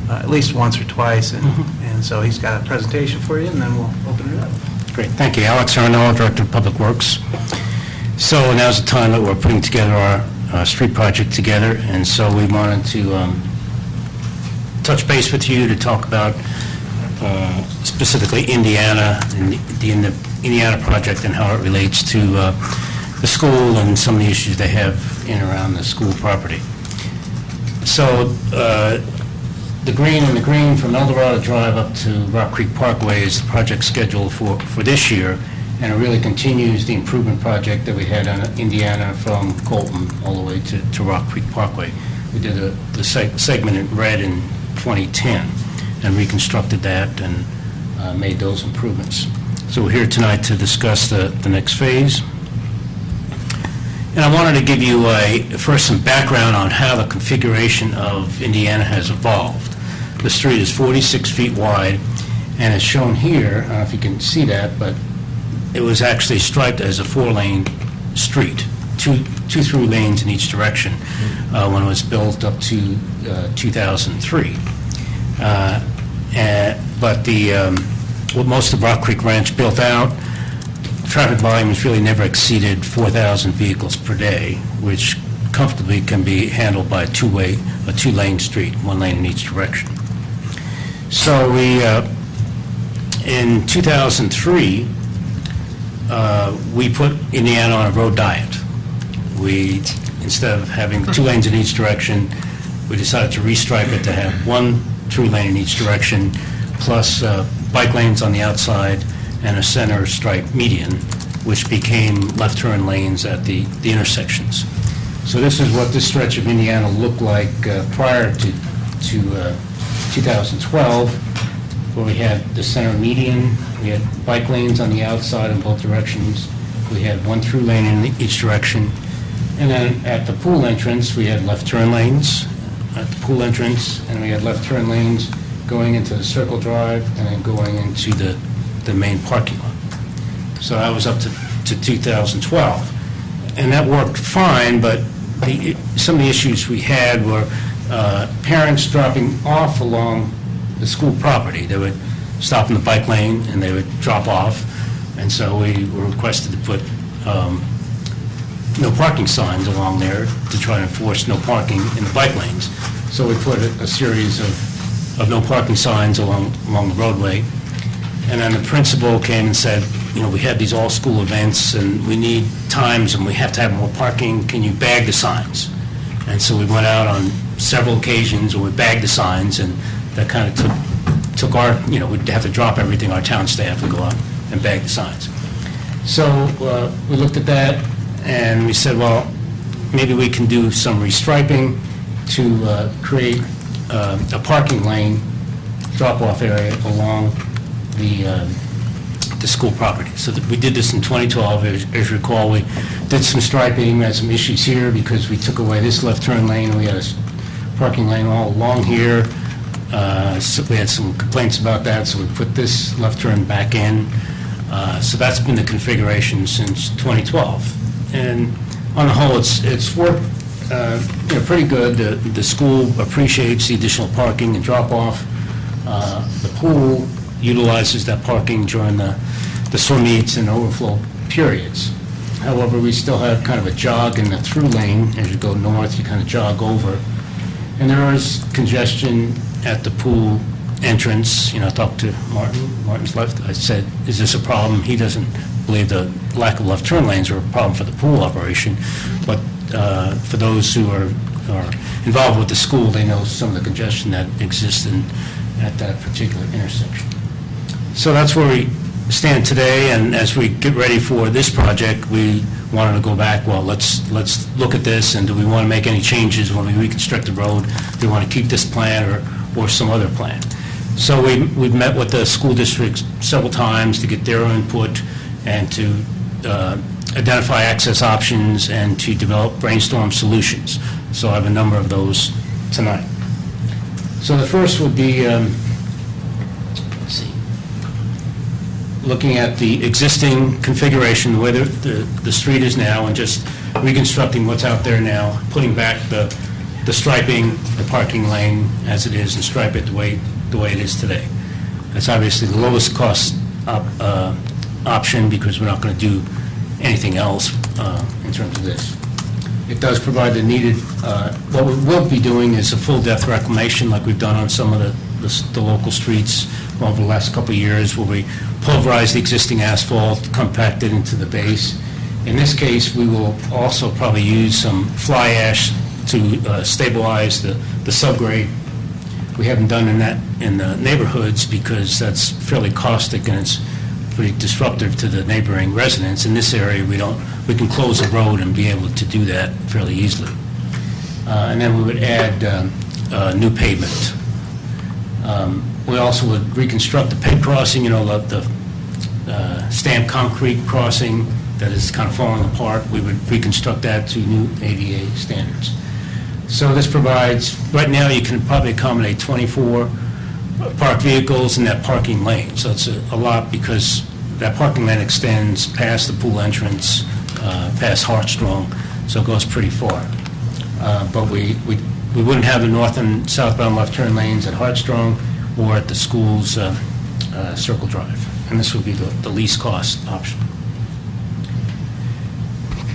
at least once or twice, and so he's got a presentation for you, and then we'll open it up. Great, thank you. Alex Arnall, Director of Public Works. So now's the time that we're putting together our street project together, and so we wanted to touch base with you to talk about specifically Indiana and the Indiana project and how it relates to the school and some of the issues they have in and around the school property. So the green from El Dorado Drive up to Rock Creek Parkway is the project scheduled for this year, and it really continues the improvement project that we had on Indiana from Colton all the way to Rock Creek Parkway. We did the segment in red in 2010 and reconstructed that and made those improvements. So we're here tonight to discuss the next phase. And I wanted to give you first some background on how the configuration of Indiana has evolved. The street is 46 feet wide, and it's shown here, I don't know if you can see that, but it was actually striped as a 4-lane street, two through lanes in each direction when it was built up to 2003. But what most of Rock Creek Ranch built out, traffic volume has really never exceeded 4,000 vehicles per day, which comfortably can be handled by a 2-lane street, 1 lane in each direction. So we, in 2003, we put Indiana on a road diet. We, instead of having 2 lanes in each direction, we decided to restripe it to have 1 through lane in each direction, plus bike lanes on the outside and a center stripe median, which became left turn lanes at the intersections. So this is what this stretch of Indiana looked like prior to 2012, where we had the center median, we had bike lanes on the outside in both directions, we had 1 through lane in each direction, and then at the pool entrance, we had left turn lanes at the pool entrance, and we had left turn lanes going into the Circle Drive and then going into the main parking lot. So that was up to 2012. And that worked fine, but some of the issues we had were parents dropping off along the school property. They would stop in the bike lane and they would drop off. And so we were requested to put no parking signs along there to try to enforce no parking in the bike lanes. So we put a series of no parking signs along the roadway. And then the principal came and said, we have these all-school events and we need times and we have to have more parking. Can you bag the signs? And so we went out on several occasions where we bagged the signs, and that kind of took our, we'd have to drop everything, our town staff would go out and bag the signs. So we looked at that and we said, well, maybe we can do some restriping to create a parking lane drop-off area along the school property. So we did this in 2012. As you recall, we did some striping, we had some issues here because we took away this left turn lane, and we had a parking lane all along here. So we had some complaints about that, so we put this left turn back in. So that's been the configuration since 2012. And on the whole, it's worked pretty good. The school appreciates the additional parking and drop-off. The pool utilizes that parking during the swim meets and overflow periods. However, we still have kind of a jog in the through lane. As you go north, you kind of jog over. And there is congestion at the pool entrance. I talked to Martin. Martin's left. I said, is this a problem? He doesn't believe the lack of left turn lanes are a problem for the pool operation. But for those who are involved with the school, they know some of the congestion that exists at that particular intersection. So that's where we stand today, and as we get ready for this project, we wanted to go back, well, let's look at this, and do we want to make any changes when we reconstruct the road? Do we want to keep this plan or some other plan? So we've met with the school districts several times to get their input and to identify access options and to brainstorm solutions. So I have a number of those tonight. So the first would be, looking at the existing configuration, the way the street is now, and just reconstructing what's out there now, putting back the striping, the parking lane as it is, and stripe it the way it is today. That's obviously the lowest cost option because we're not going to do anything else in terms of this. It does provide the needed, what we will be doing is a full depth reclamation like we've done on some of the local streets over the last couple of years, where we pulverize the existing asphalt, compact it into the base. In this case, we will also probably use some fly ash to stabilize the subgrade. We haven't done in the neighborhoods because that's fairly caustic and it's pretty disruptive to the neighboring residents. In this area, we can close the road and be able to do that fairly easily. And then we would add new pavement. We also would reconstruct the peg crossing, the stamped concrete crossing that is kind of falling apart. We would reconstruct that to new ADA standards. So this provides, right now you can probably accommodate 24 parked vehicles in that parking lane. So it's a lot because that parking lane extends past the pool entrance, past Hartstrong, so it goes pretty far. But we wouldn't have the north and southbound left turn lanes at Hartstrong or at the school's Circle Drive. And this would be the least cost option.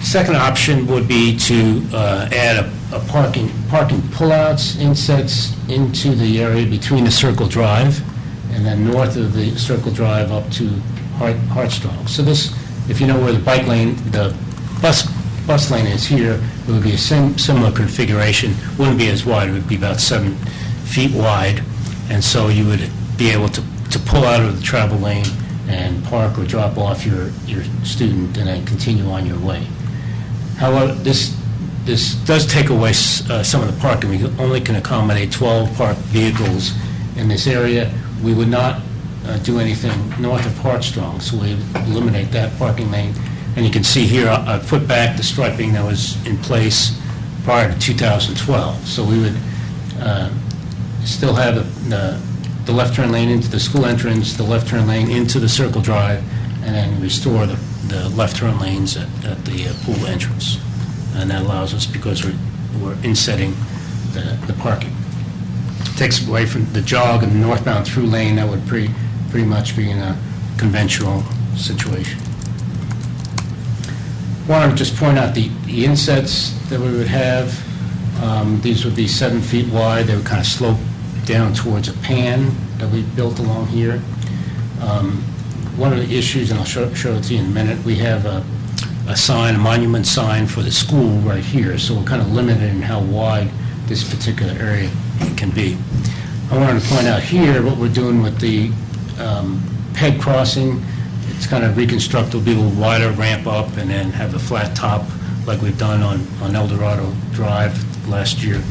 Second option would be to add a parking pullouts, insets into the area between the Circle Drive and then north of the Circle Drive up to Hartstrong. So this if you know where the bike lane, the bus lane is here, it would be a similar configuration. Wouldn't be as wide, it would be about 7 feet wide, and so you would be able to pull out of the travel lane and park or drop off your student and then continue on your way. However, this does take away some of the parking. We only can accommodate 12 parked vehicles in this area. We would not do anything north of Hartstrong, so we eliminate that parking lane. And you can see here, I put back the striping that was in place prior to 2012. So we would still have the left turn lane into the school entrance, the left turn lane into the Circle Drive, and then restore the left turn lanes at the pool entrance. And that allows us, because we're insetting the parking. Takes away from the jog and the northbound through lane. That would pretty much be in a conventional situation. Want to just point out the insets that we would have. These would be 7 feet wide. They would kind of slope down towards a pan that we built along here. One of the issues, and I'll show it to you in a minute, we have a sign, a monument sign for the school right here, so we're kind of limited in how wide this particular area can be. I wanted to point out here what we're doing with the ped crossing. It's kind of reconstructed, will be a little wider, ramp up, and then have a flat top like we've done on El Dorado Drive last year.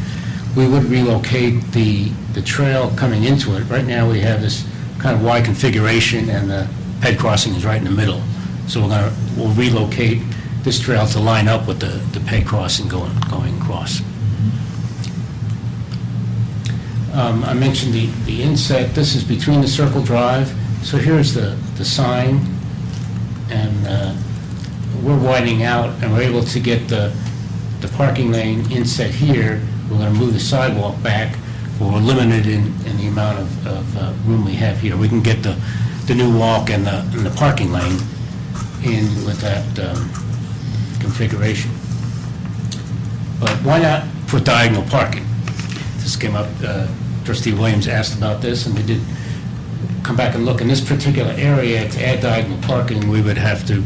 We would relocate the trail coming into it. Right now we have this kind of wide configuration, and the ped crossing is right in the middle. So we'll relocate this trail to line up with the ped crossing going across. I mentioned the inset. This is between the Circle Drive. So here's the sign, and we're widening out, and we're able to get the parking lane inset here. We're going to move the sidewalk back, but we're limited in the amount of room we have here. We can get the new walk and the parking lane in with that configuration. But why not put diagonal parking? This came up, Trustee Williams asked about this, and we did come back and look. In this particular area, to add diagonal parking, we would have to,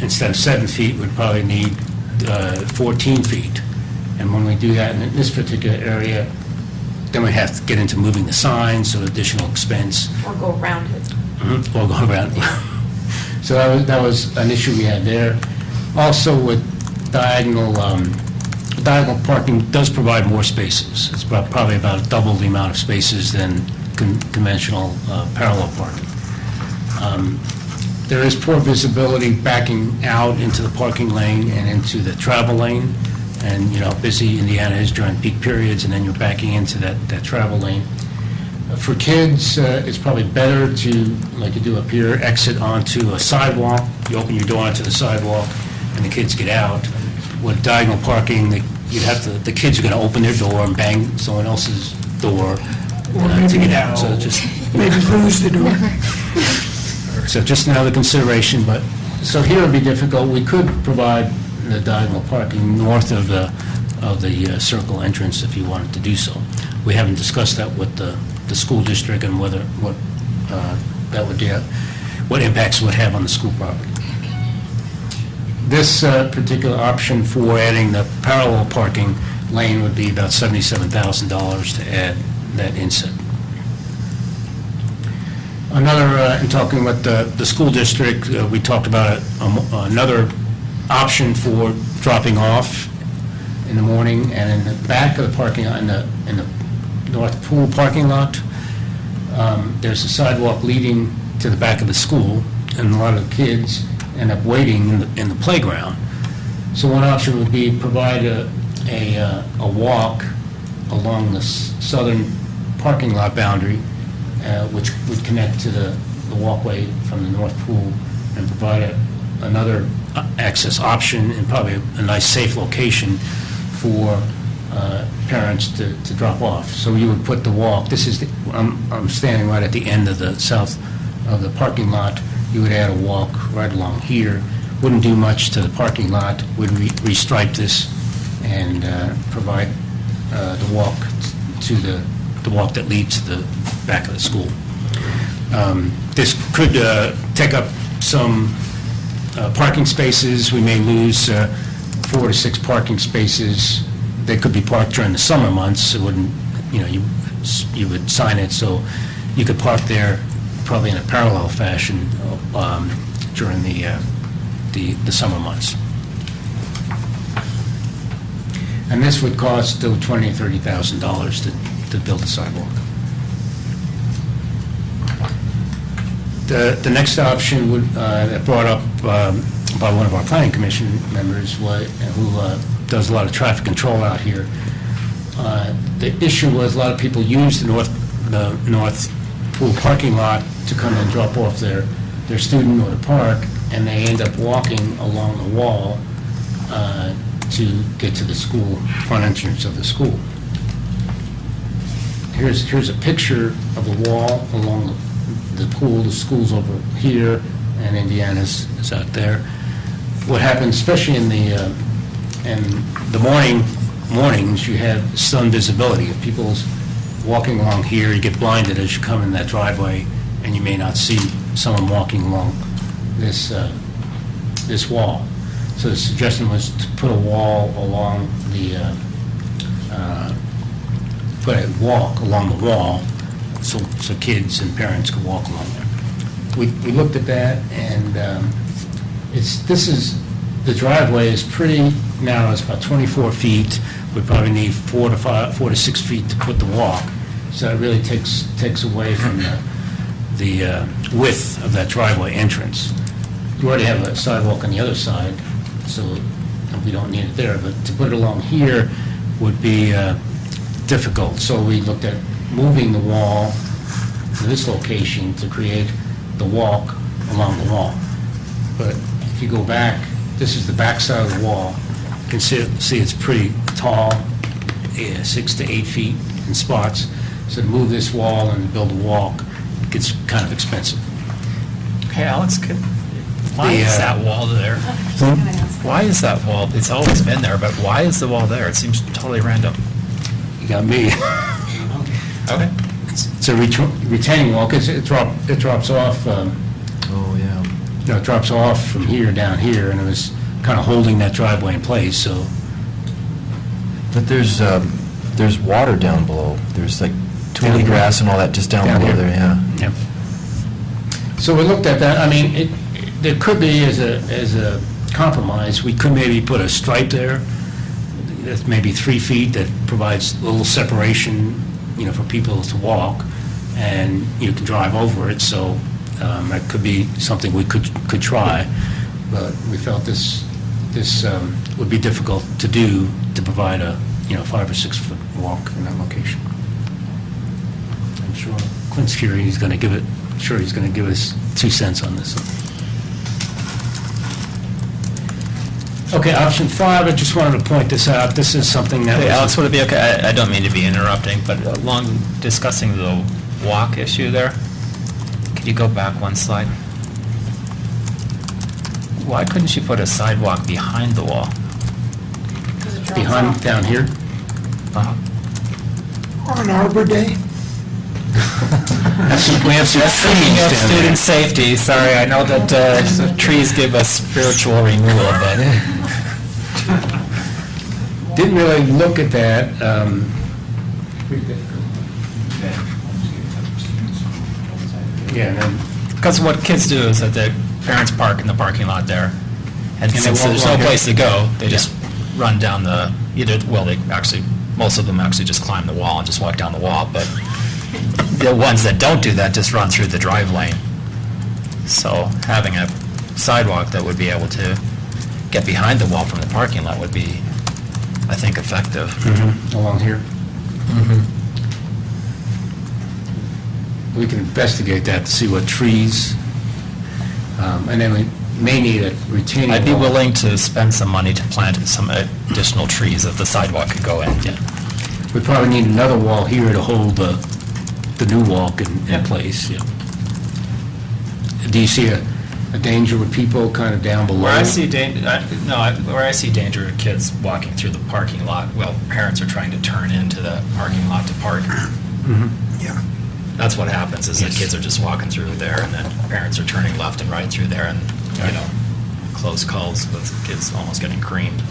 instead of 7 feet, we'd probably need 14 feet. And when we do that in this particular area, then we have to get into moving the signs, so additional expense. Or go around it. Mm-hmm. Or go around. So that was an issue we had there. Also, with diagonal parking does provide more spaces. It's probably about double the amount of spaces than conventional parallel parking. There is poor visibility backing out into the parking lane and into the travel lane, and you know how busy Indiana is during peak periods, and then you're backing into that travel lane. For kids, it's probably better to, like you do up here, exit onto a sidewalk. You open your door onto the sidewalk, and the kids get out. With diagonal parking, the kids are going to open their door and bang someone else's door to get out. So just maybe lose the door. So just another consideration. But so here would be difficult. We could provide the diagonal parking north of the circle entrance if you wanted to do so. We haven't discussed that with the school district and what impacts it would have on the school property. This particular option for adding the parallel parking lane would be about $77,000 to add that inset. Another, in talking with the school district, we talked about another option for dropping off in the morning, and in the back of the parking lot, in the North Pool parking lot, there's a sidewalk leading to the back of the school, and a lot of the kids end up waiting in the playground. So one option would be provide a walk along the southern parking lot boundary, which would connect to the walkway from the North Pool, and provide another access option and probably a nice safe location for parents to drop off. So you would put the walk, I'm standing right at the end of the south of the parking lot. You would add a walk right along here. Wouldn't do much to the parking lot. Would restripe this and provide the walk to the walk that leads to the back of the school. This could take up some Parking spaces, we may lose 4 to 6 parking spaces. They could be parked during the summer months. It wouldn't, you would sign it so you could park there probably in a parallel fashion during the summer months. And this would cost still $20,000 or $30,000 to build a sidewalk. The next option that brought up by one of our planning commission members who does a lot of traffic control out here. The issue was a lot of people use the North Pool parking lot to come and drop off their student or to park, and they end up walking along the wall to get to the school, front entrance of the school. Here's a picture of the wall along the pool. The school's over here, and Indiana's is out there. What happens, especially in the mornings, you have sun visibility. If people's walking along here, you get blinded as you come in that driveway, and you may not see someone walking along this wall. So the suggestion was to put a wall along walk along the wall, so kids and parents could walk along there. We looked at that, and the driveway is pretty narrow. It's about 24 feet. We probably need 4 to 6 feet to put the walk. So it really takes away from the width of that driveway entrance. You already have a sidewalk on the other side, so we don't need it there. But to put it along here would be difficult. So we looked at moving the wall to this location to create the walk along the wall. But if you go back, this is the back side of the wall. You can see it's pretty tall, 6 to 8 feet in spots. So to move this wall and build a walk gets kind of expensive. Okay, Alex, why is that wall there? Why is that wall? It's always been there, but why is the wall there? It seems totally random. You got me. Okay. It's a retaining wall because it drops off. It drops off from here down here, and it was kind of holding that driveway in place. So, but there's water down below. There's like tule grass and all that just down below there. Yeah. Yep. So we looked at that. I mean, there could be as a compromise. We could maybe put a stripe there. That's maybe 3 feet that provides a little separation, for people to walk, and you can drive over it. So that could be something we could try, but we felt this would be difficult to do, to provide a 5 or 6 foot walk in that location. I'm sure Clint's here. He's going to give us 2 cents on this. Okay, option 5, I just wanted to point this out. This is something that... Hey, Alex, would it be okay? I don't mean to be interrupting, but along discussing the walk issue there, could you go back one slide? Why couldn't you put a sidewalk behind the wall? Behind, down here? On Arbor Day? We have some trees Speaking of down student there. safety, sorry, I know that trees give us spiritual renewal, but... Didn't really look at that. Because what kids do is that the parents park in the parking lot there, and they since walk there's no along here. place to go, they just run down most of them actually just climb the wall and just walk down the wall, but the ones that don't do that just run through the drive lane. So having a sidewalk that would be able to get behind the wall from the parking lot would be, I think, effective. Along here. We can investigate that to see what trees, and then we may need a retaining wall. I'd be willing to spend some money to plant some additional trees if the sidewalk could go in. We probably need another wall here to hold the new walk in place. Yeah. Do you see a danger with people kind of down below? Where I see danger are kids walking through the parking lot while parents are trying to turn into the parking lot to park. Yeah. That's what happens, is that kids are just walking through there, and then parents are turning left and right through there, and, close calls with kids almost getting creamed.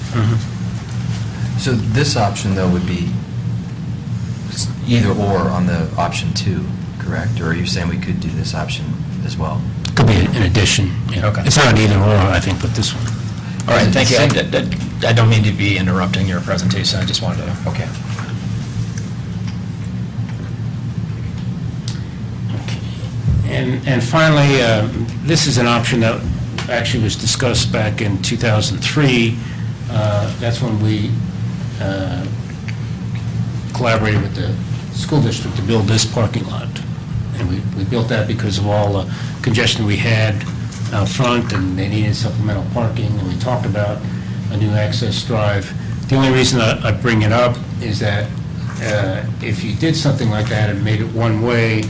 So this option, though, would be either or on the option 2, correct? Or are you saying we could do this option as well? Could be an addition. Yeah. Okay. It's not an either or, I think, but this one. All right, thank you. I don't mean to be interrupting your presentation, I just wanted to... Okay. And finally, this is an option that actually was discussed back in 2003. That's when we collaborated with the school district to build this parking lot. And we built that because of all the congestion we had out front, and they needed supplemental parking, and we talked about a new access drive. The only reason I bring it up is that if you did something like that and made it one-way,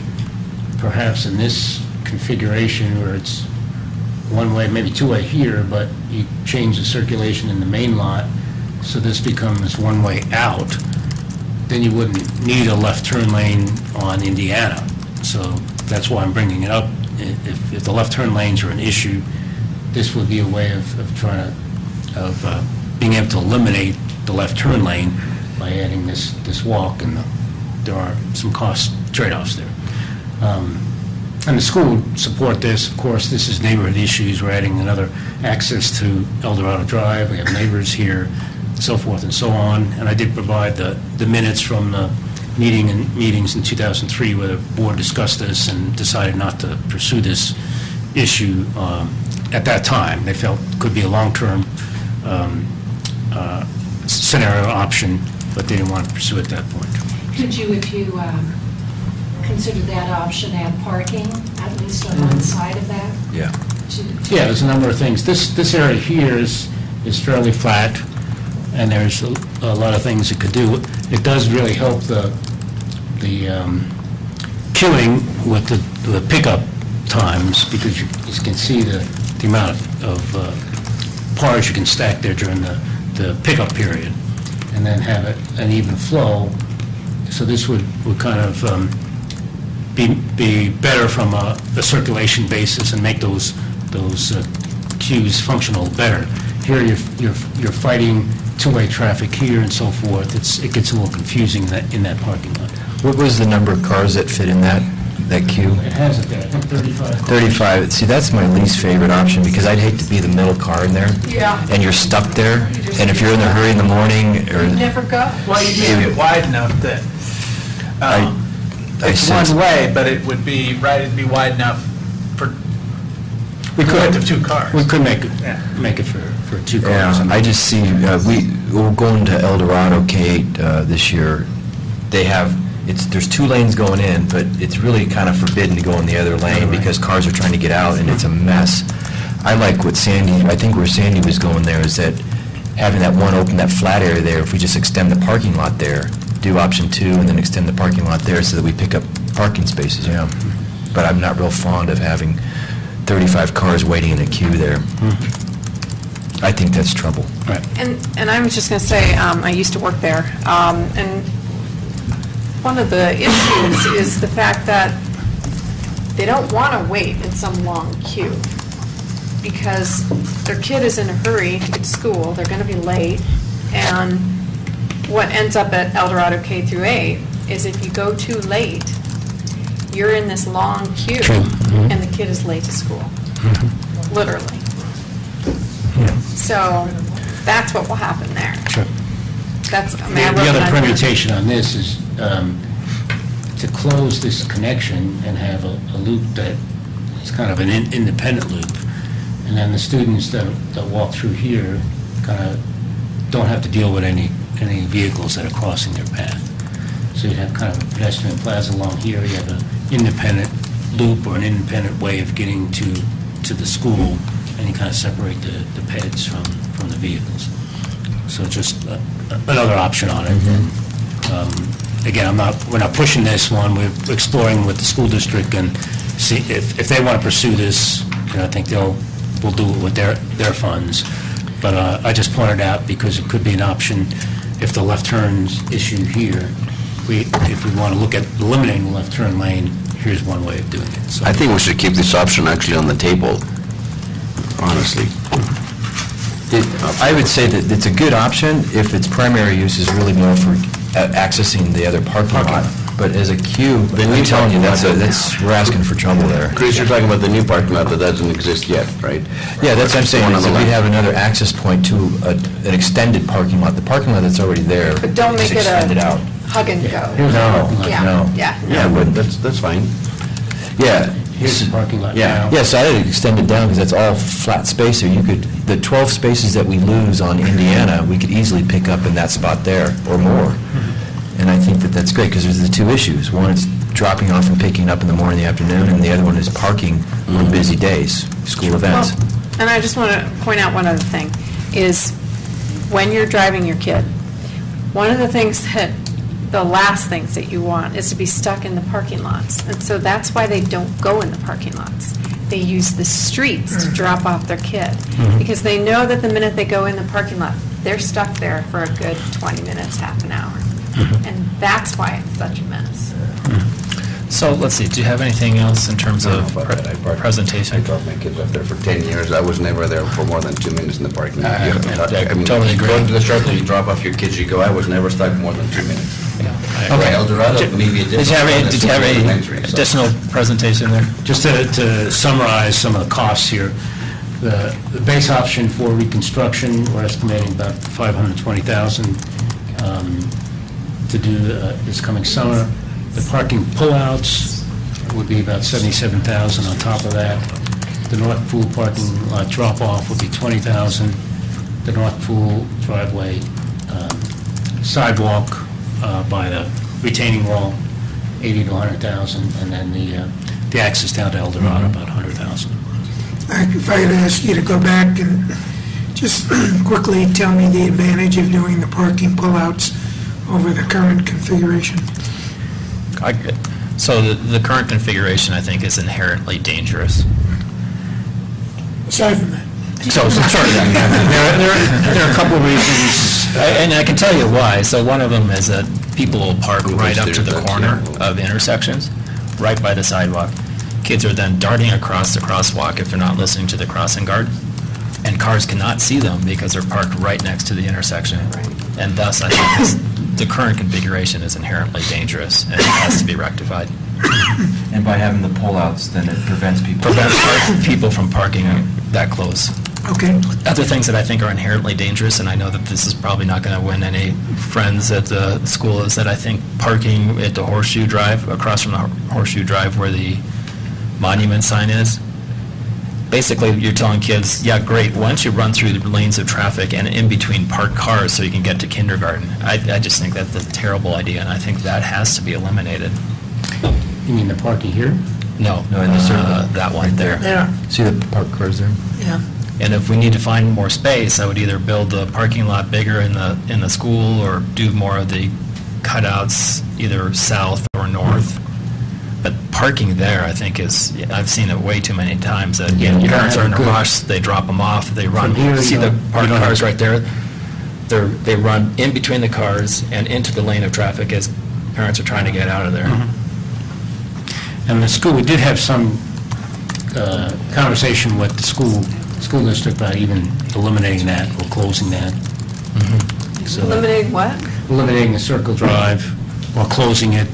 perhaps in this configuration where it's one-way, maybe two-way here, but you change the circulation in the main lot, so this becomes one-way out, then you wouldn't need a left turn lane on Indiana. So that's why I'm bringing it up. If the left turn lanes are an issue, this would be a way of trying to, being able to eliminate the left turn lane by adding this walk, and there are some cost trade-offs there. And the school would support this. Of course, this is neighborhood issues. We're adding another access to El Dorado Drive. We have neighbors here, so forth and so on. And I did provide the minutes from the meetings in 2003 where the board discussed this and decided not to pursue this issue at that time. They felt it could be a long-term scenario option, but they didn't want to pursue it at that point. Could you, if you consider that option, add parking, at least on one side of that? Yeah. Yeah, there's a number of things. This area here is fairly flat, and there's a lot of things it could do. It does really help the queuing with the pickup times, because you can see the amount of cars you can stack there during the pickup period, and then have an even flow. So this would kind of be better from a circulation basis and make those queues functional better. Here you're fighting two-way traffic here and so forth. It gets a little confusing in that parking lot. What was the number of cars that fit in that queue? It has it there, I think 35. 35. See, that's my least favorite option, because I'd hate to be the middle car in there. Yeah. And you're stuck there, and if you're in a hurry in the morning, or... Never go. Well, you make it wide enough that it's sense- one way, but it would be, right, it'd be wide enough for We the could width of two cars. We could make Yeah. it for two cars. Yeah, I just see, we're going to El Dorado K-8 this year. They have, there's 2 lanes going in, but it's really kind of forbidden to go in the other lane because cars are trying to get out, and it's a mess. I like what I think where Sandy was going there is that having that one open, that flat area there, if we just extend the parking lot there, do option 2, and then extend the parking lot there so that we pick up parking spaces, yeah. But I'm not real fond of having 35 cars waiting in a queue there. I think that's trouble. Right. And I was just going to say, I used to work there, and one of the issues is the fact that they don't want to wait in some long queue because their kid is in a hurry to get to school, they're going to be late, and what ends up at El Dorado K through 8 is if you go too late, you're in this long queue, and the kid is late to school, literally. So that's what will happen there. Sure. That's, I mean, I The wrote other that down. permutation on this is to close this connection and have a loop that is kind of an independent loop, and then the students that walk through here kind of don't have to deal with any vehicles that are crossing their path. So you have kind of a pedestrian plaza along here, you have an independent loop or an independent way of getting to the school, and you kind of separate the peds from the vehicles. So just another option on it. Again, we're not pushing this one, we're exploring with the school district and see if they want to pursue this, I think we'll do it with their funds. But I just pointed out because it could be an option if the left turns issue here. If we want to look at eliminating the left turn lane, here's one way of doing it. So I think we should keep this option actually on the table, honestly. I would say that it's a good option if its primary use is really more for accessing the other parking lot. But as a queue, I'm telling you, we're asking for trouble there. Chris, you're talking about the new parking lot that doesn't exist yet, right? Yeah, that's what I'm saying, is that we have another access point to an extended parking lot. The parking lot that's already there But don't make is it extended a out. hug and go. No, Yeah, no. yeah. Yeah, I wouldn't. That's fine. Yeah. Here's the parking lot Yeah, now. yeah, so I'd extend it down, because that's all flat space, so you could, the 12 spaces that we lose on Indiana, we could easily pick up in that spot there, or more. And I think that that's great, because there's the two issues. One is dropping off and picking up in the morning and the afternoon, and the other one is parking on busy days, school events. Well, and I just want to point out one other thing, is when you're driving your kid, one of the things that, the last things that you want is to be stuck in the parking lots. And so that's why they don't go in the parking lots. They use the streets to drop off their kid. Because they know that the minute they go in the parking lot, they're stuck there for a good 20 minutes, half an hour. And that's why it's such a mess. So, let's see, do you have anything else in terms of presentation? I dropped my kids up there for 10 years. I was never there for more than 2 minutes in the parking lot. I totally agree. Go to the shop, you drop off your kids, you go. I was never stuck more than 2 minutes. Okay. El Dorado, maybe Did you have any additional presentation there? Just to summarize some of the costs here, the base option for reconstruction, we're estimating about $520,000 to do this coming summer. The parking pullouts would be about $77,000 on top of that. The North Pool parking lot drop-off would be $20,000. The North Pool driveway sidewalk by the retaining wall, $80,000 to $100,000, and then the access down to El Dorado, about $100,000. If I could ask you to go back and just quickly tell me the advantage of doing the parking pullouts over the current configuration. So the current configuration, I think, is inherently dangerous. Aside from that. So sorry, there are a couple of reasons, and I can tell you why. So one of them is that people will park right up to the corner of intersections, right by the sidewalk. Kids are then darting across the crosswalk if they're not listening to the crossing guard, and cars cannot see them because they're parked right next to the intersection. And thus, I think the current configuration is inherently dangerous, and it has to be rectified. And by having the pullouts, then it prevents people from parking that close. Okay. Other things that I think are inherently dangerous, and I know that this is probably not going to win any friends at the school, is that I think parking at the Horseshoe Drive, across from the Horseshoe Drive where the monument sign is, basically you're telling kids, yeah, great, once you run through the lanes of traffic and in between parked cars so you can get to kindergarten. I just think that's a terrible idea, and I think that has to be eliminated. You mean the parking here? No, that one there. Yeah. See the parked cars there? Yeah. And if we need to find more space, I would either build the parking lot bigger in the school or do more of the cutouts either south or north. But parking there, I think, I've seen it way too many times that parents are in a rush, they drop them off, they run, see the parked cars right there? They run in between the cars and into the lane of traffic as parents are trying to get out of there. And the school, we did have some conversation with the school district about even eliminating that or closing that. So Eliminating what? eliminating the Circle Drive or closing it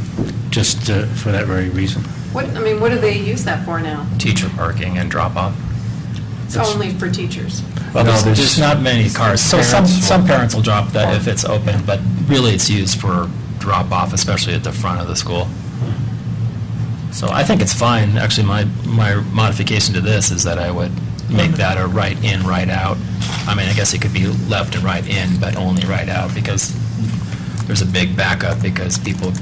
just for that very reason. What do they use that for now? Teacher parking and drop-off. It's only for teachers. Well, there's not many cars. So some parents will drop that if it's open, but really it's used for drop-off, especially at the front of the school. So I think it's fine. Actually, my modification to this is that I would make that a right in, right out. I mean, I guess it could be left and right in, but only right out, because there's a big backup because people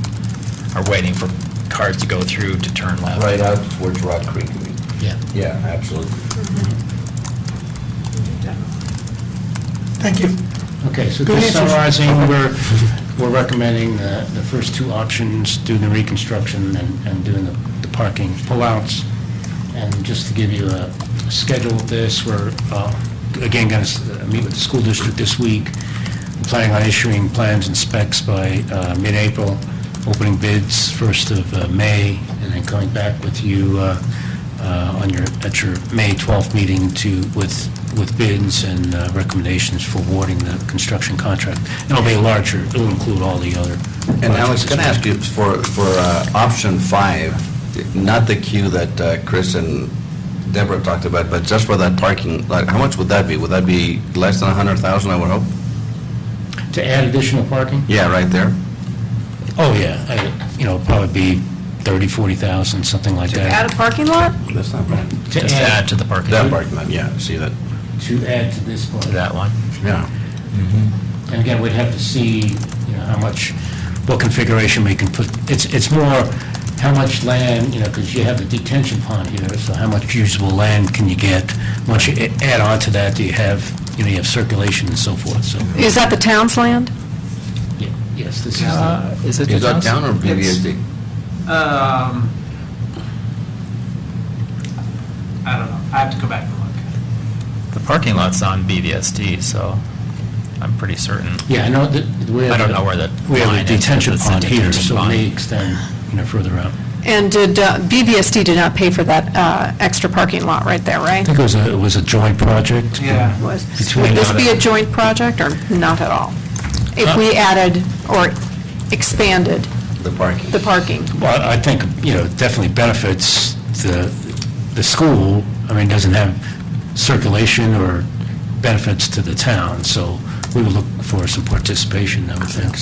are waiting for cars to go through to turn left. Right out towards Rock Creek, you mean? Yeah. Yeah, absolutely. Thank you. Okay, so Good just answers. summarizing, we're recommending the first two options, doing the reconstruction and doing the parking pullouts. And just to give you a schedule of this, we're, again, going to meet with the school district this week. We're planning on issuing plans and specs by mid-April, opening bids 1st of May, and then coming back with you at your May 12th meeting with bids and recommendations for awarding the construction contract. It'll be larger, it'll include all the other. And I was going to ask you for option 5, not the queue that Chris and Deborah talked about, but just for that parking, like, how much would that be? Would that be less than 100,000, I would hope? To add additional parking? Yeah, right there. Oh, yeah, probably be 30, 40,000, something like that. Add a parking lot? That's not bad. To add to the parking That lot. parking lot, yeah, see that? To add to this part. To that one. Yeah. And again, we'd have to see, how much, what configuration we can put. It's more how much land, because you have the detention pond here, so how much usable land can you get? Once you add on to that, you have circulation and so forth, so. Is that the town's land? Yes, this Is it Is the that town's? down or BBSD? I don't know. I have to go back and look. The parking lot's on BVSD, so I'm pretty certain. Yeah, I know that we have. I don't know where the We have line a is, detention but it's a pond here, detention so it pond. may extend, further out. And did BVSD did not pay for that extra parking lot right there, right? I think it was a joint project. Yeah. Was- Between Would this now be a and- joint project, or not at all? If we added or expanded The parking. the parking? Well, I think, definitely benefits the school. I mean, doesn't have circulation or benefits to the town, so we would look for some participation, I would think.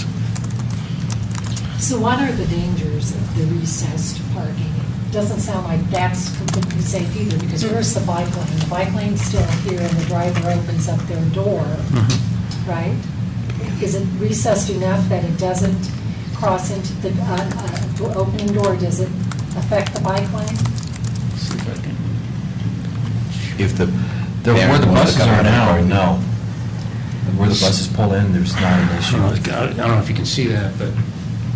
So what are the dangers of the recessed parking? It doesn't sound like that's completely safe either, because where's the bike lane? The bike lane's still here, and the driver opens up their door, right? Is it recessed enough that it doesn't cross into the opening door? Does it affect the bike lane? If the Where the buses come are in, now, parking. no. Where the buses pull in, there's not an I issue. don't know if you can see that, but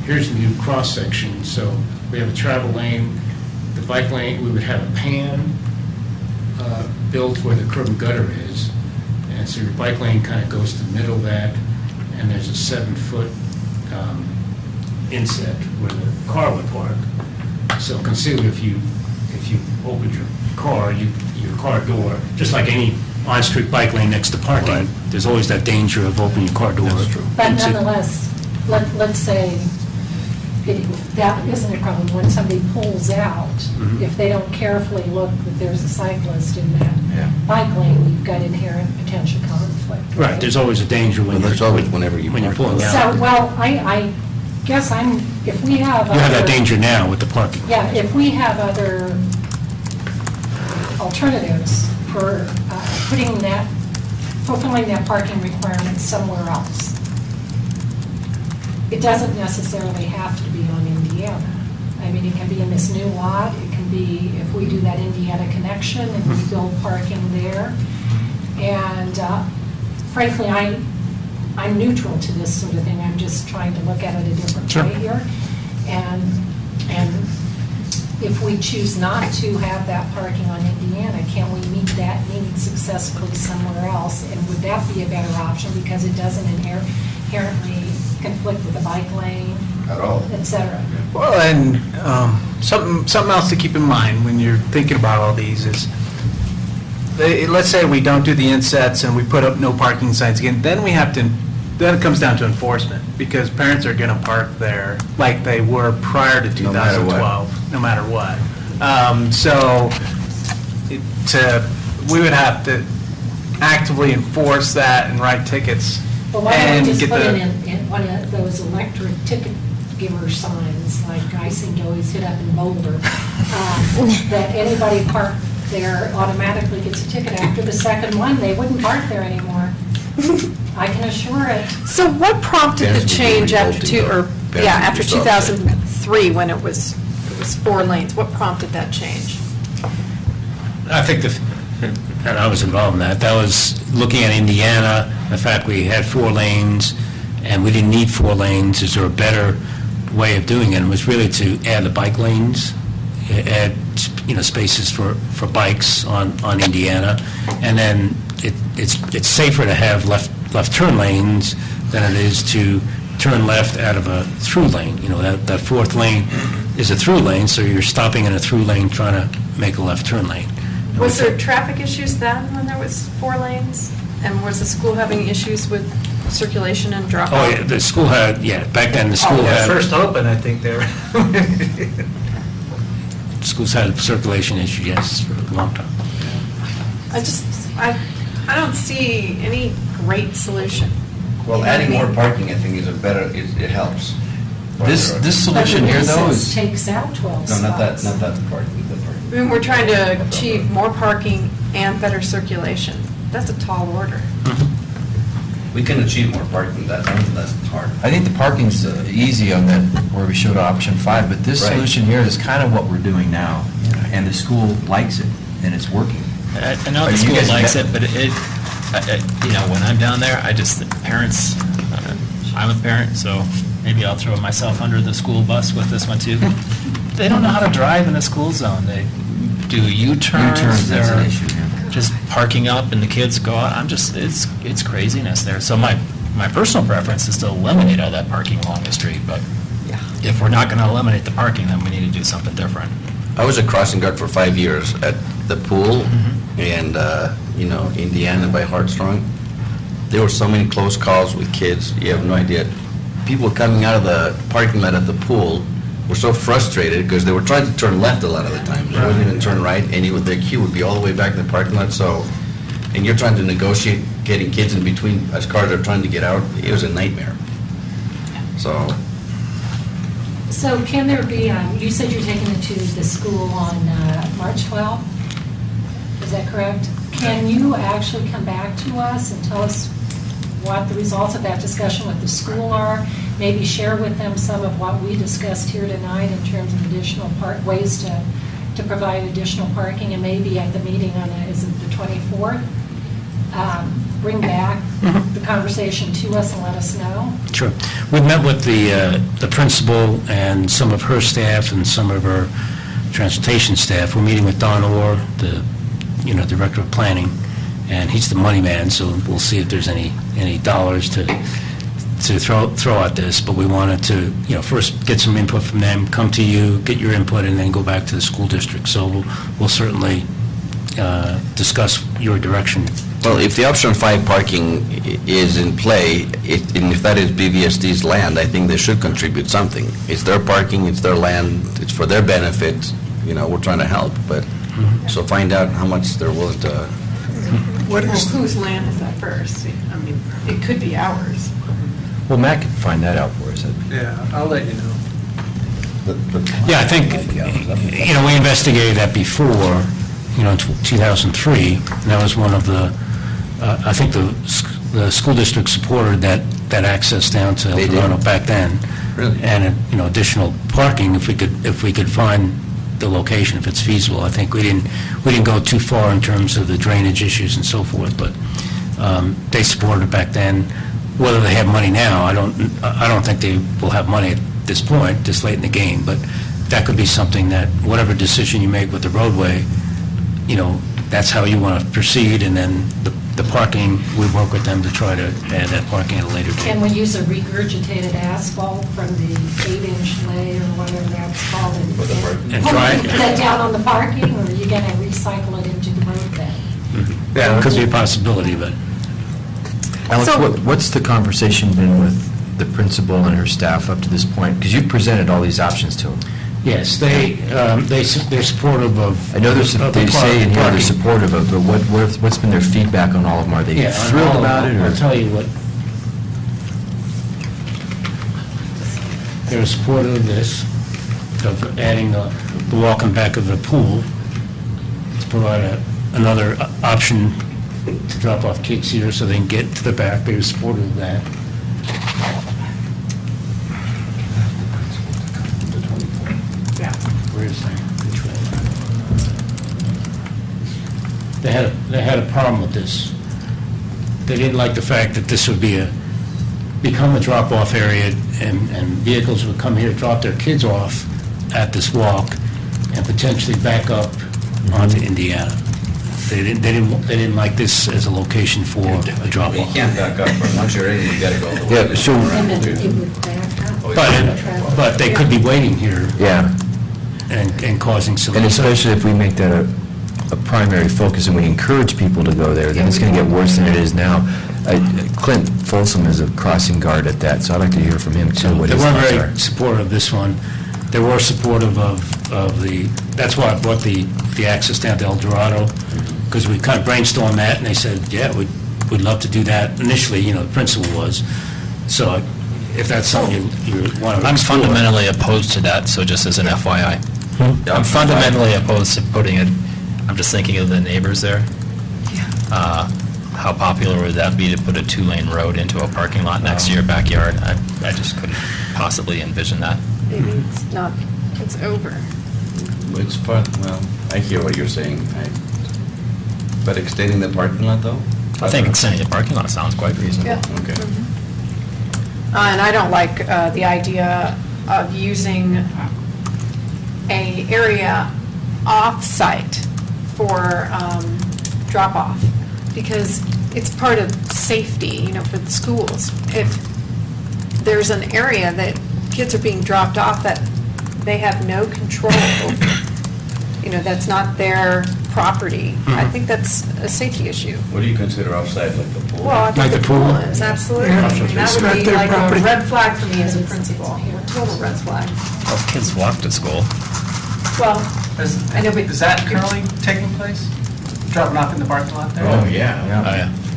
here's the new cross-section. So we have a travel lane, the bike lane, we would have a pan built where the curb and gutter is. And so your bike lane kind of goes to the middle of that, and there's a 7-foot inset where the car would park. So consider if you opened your car, your car door, just like any on-street bike lane next to parking, there's always that danger of opening your car door. But into- nonetheless, let's say that isn't a problem. When somebody pulls out, if they don't carefully look that there's a cyclist in that bike lane, you've got inherent potential conflict. Right, there's always a danger when Well, you're... there's always whenever you When you're park. pulling out. So, well, I guess if we have... You have that other- danger now with the parking. Yeah, if we have other alternatives for fulfilling that parking requirement somewhere else, it doesn't necessarily have to be on Indiana. I mean, it can be in this new lot, it can be if we do that Indiana connection and we build parking there. And frankly, I'm neutral to this sort of thing. I'm just trying to look at it a different way here. And if we choose not to have that parking on Indiana, can we meet that need successfully somewhere else? And would that be a better option because it doesn't inherently conflict with the bike lane, At all. et cetera? Well, and something else to keep in mind when you're thinking about all these is, let's say we don't do the insets and we put up no parking signs again, then it comes down to enforcement, because parents are going to park there like they were prior to 2012, no matter what. So we would have to actively enforce that and write tickets. Well, why don't and we just get put the- it in one of those electric ticket giver signs, like I seem to always hit up in Boulder, that anybody parked there automatically gets a ticket. After the second one, they wouldn't park there anymore. I can assure it. So what prompted the Parents would be change after revolting, though. after Parents would be so upset. 2003, when it was 4 lanes? What prompted that change? I think and I was involved in that was looking at Indiana, the fact we had 4 lanes, and we didn't need 4 lanes. Is there a better way of doing it? And it was really to add the bike lanes, add, spaces for bikes on Indiana, and then it's safer to have left turn lanes than it is to turn left out of a through lane. That 4th lane is a through lane, so you're stopping in a through lane trying to make a left turn lane. Was there traffic issues then when there was 4 lanes? And was the school having issues with circulation and drop-off? Oh, yeah, the school had, back then the school When it had... first opened, I think they were. Schools had a circulation issue, yes, for a long time. I don't see any great solution. Well, adding more parking, I think, is a better, it helps. This solution here, though, is... Takes out 12 No, spots. not that parking, I mean, we're trying to achieve more parking and better circulation. That's a tall order. We can achieve more parking, that's hard. I think the parking's easy on that, where we showed option 5, but this Right. solution here is kind of what we're doing now, and the school likes it, and it's working. I know Are the you school guys likes met- it, but when I'm down there, the parents, I'm a parent, so maybe I'll throw myself under the school bus with this one too. They don't know how to drive in a school zone. They do U-turns. U-turns, that's an they're issue, yeah. Just parking up and the kids go out. It's craziness there. So my personal preference is to eliminate all that parking along the street, but if we're not going to eliminate the parking, then we need to do something different. I was a crossing guard for 5 years at the pool and, Indiana by Hartstrong. There were so many close calls with kids, you have no idea. People coming out of the parking lot at the pool were so frustrated because they were trying to turn left a lot of the time. They wouldn't even turn right, and their queue would be all the way back in the parking lot, and you're trying to negotiate getting kids in between as cars are trying to get out. It was a nightmare. So can there be, you said you're taking it to the school on March 12th? Is that correct? Can you actually come back to us and tell us what the results of that discussion with the school are? Maybe share with them some of what we discussed here tonight in terms of additional ways to provide additional parking, and maybe at the meeting on, is it the 24th? Bring back the conversation to us and let us know? Sure. We met with the principal and some of her staff and some of her transportation staff. We're meeting with Don Orr, the director of planning, and he's the money man, so we'll see if there's any dollars to throw at this. But we wanted to, first get some input from them, come to you, get your input, and then go back to the school district. So we'll certainly discuss your direction. Well, if the option 5 parking is in play, and if that is BVSD's land, I think they should contribute something. It's their parking, it's their land, it's for their benefit, we're trying to help, but, so find out how much they're willing to. Whose land is that first? I mean, it could be ours. Well, Matt can find that out for us. Yeah, I'll let you know. Yeah, I think, we investigated that before, in 2003, and that was one of the, I think the school district supported that access down to El They did. Dorado back then. Really? And, additional parking, if we could find the location, if it's feasible. I think we didn't go too far in terms of the drainage issues and so forth, but they supported it back then. Whether they have money now, I don't think they will have money at this point, this late in the game, but that could be something that, whatever decision you make with the roadway, that's how you want to proceed, and then the parking, we work with them to try to add that parking at a later date. Can we use a regurgitated asphalt from the 8-inch lay or whatever that's called? And try Put that down on the parking, or are you going to recycle it into the road bed? Yeah, it could be a possibility, but... Alex, what's the conversation been with the principal and her staff up to this point? Because you've presented all these options to them. Yes, they're supportive of... I know they say in here they're supportive of, but what's been their feedback on all of them? Are they thrilled about it? I'll tell you what. They're supportive of this, of adding the walk and back of the pool, to provide another option to drop off kids here so they can get to the back. They're supportive of that. Where is that? Which way? They had a problem with this. They didn't like the fact that this would become a drop-off area, and vehicles would come here, drop their kids off at this walk, and potentially back up onto Indiana. They didn't like this as a location for a drop-off. You can't back up, once you're in, you gotta go. Yeah, so... And then it would back up. But they could be waiting here. Yeah. and causing some... And especially if we make that a primary focus and we encourage people to go there, then it's going to get worse than it is now. Clint Folsom is a crossing guard at that, so I'd like to hear from him, too, what They his weren't thoughts very are. supportive of this one. They were supportive of the, that's why I brought the access down to El Dorado, because we kind of brainstormed that, and they said, yeah, we'd love to do that. Initially, the principal was. So if that's something you want to I'm explore. fundamentally opposed to that, so just as an FYI. I'm fundamentally opposed to putting it, I'm just thinking of the neighbors there. How popular would that be to put a 2-lane road into a parking lot next to your backyard? I just couldn't possibly envision that. Maybe it's not, it's over. Which part, well, I hear what you're saying, but extending the parking lot, though? I think extending the parking lot sounds quite reasonable. Yeah. Okay. And I don't like the idea of using a area off-site for drop-off, because it's part of safety, for the schools. If there's an area that kids are being dropped off that they have no control over, that's not their property, I think that's a safety issue. What do you consider outside, like the pool? Well, I think the pool is, absolutely. Yeah. That It's not would be their like property. a red flag for me as a principal, a total red flag. Well, kids walk to school. Well, I know, but... Is that currently taking place? Dropping off in the parking lot there? Oh, yeah.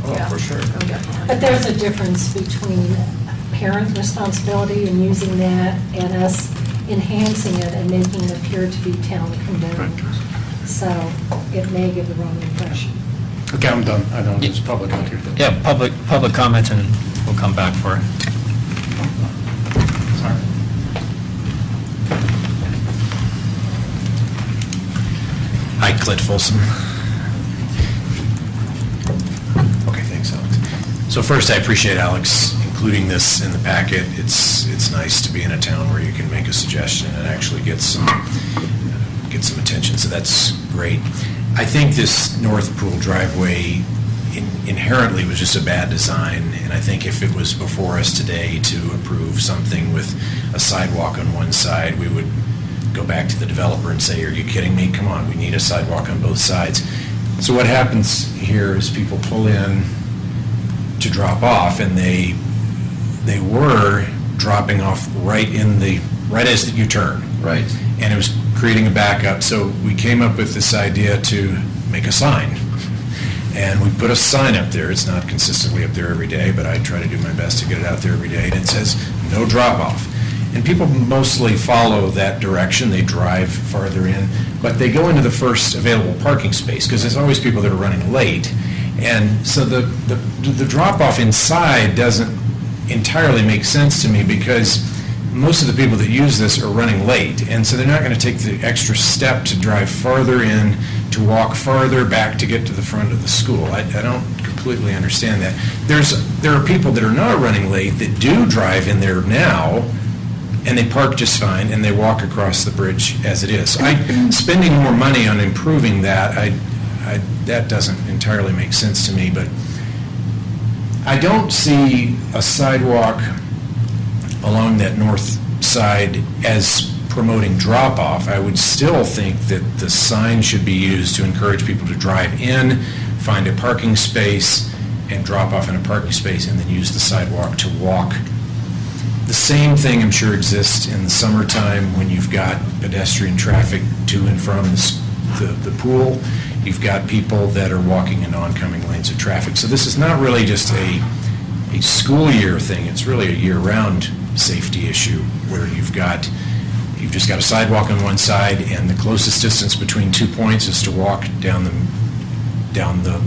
Oh, Yeah. For sure. Oh, definitely. But there's a difference between parent responsibility and using that and us enhancing it and making it appear to be town condoned. So it may give the wrong impression. Okay, I'm done. I don't, it's public out here. Yeah, public comment, and we'll come back for it. Sorry. Hi, Clint Folsom. Okay, thanks, Alex. So first, I appreciate Alex including this in the packet. It's nice to be in a town where you can make a suggestion and actually get some attention, so that's great. I think this North Pool driveway inherently was just a bad design, and I think if it was before us today to approve something with a sidewalk on one side, we would go back to the developer and say, are you kidding me? Come on, we need a sidewalk on both sides. So what happens here is people pull in to drop off, and they were dropping off right as you turn. Right. And it was creating a backup, so we came up with this idea to make a sign. And we put a sign up there. It's not consistently up there every day, but I try to do my best to get it out there every day. And it says, no drop-off. And people mostly follow that direction. They drive farther in, but they go into the first available parking space, because there's always people that are running late. And so the drop-off inside doesn't entirely make sense to me, because most of the people that use this are running late, and so they're not going to take the extra step to drive farther in, to walk farther back to get to the front of the school. I don't completely understand that. There are people that are not running late that do drive in there now, and they park just fine, and they walk across the bridge as it is. Spending more money on improving that, that doesn't entirely make sense to me, but I don't see a sidewalk along that north side as promoting drop-off. I would still think that the sign should be used to encourage people to drive in, find a parking space, and drop off in a parking space, and then use the sidewalk to walk. The same thing, I'm sure, exists in the summertime when you've got pedestrian traffic to and from the pool. You've got people that are walking in oncoming lanes of traffic. So this is not really just a school year thing. It's really a year-round safety issue where you've just got a sidewalk on one side, and the closest distance between 2 points is to walk down the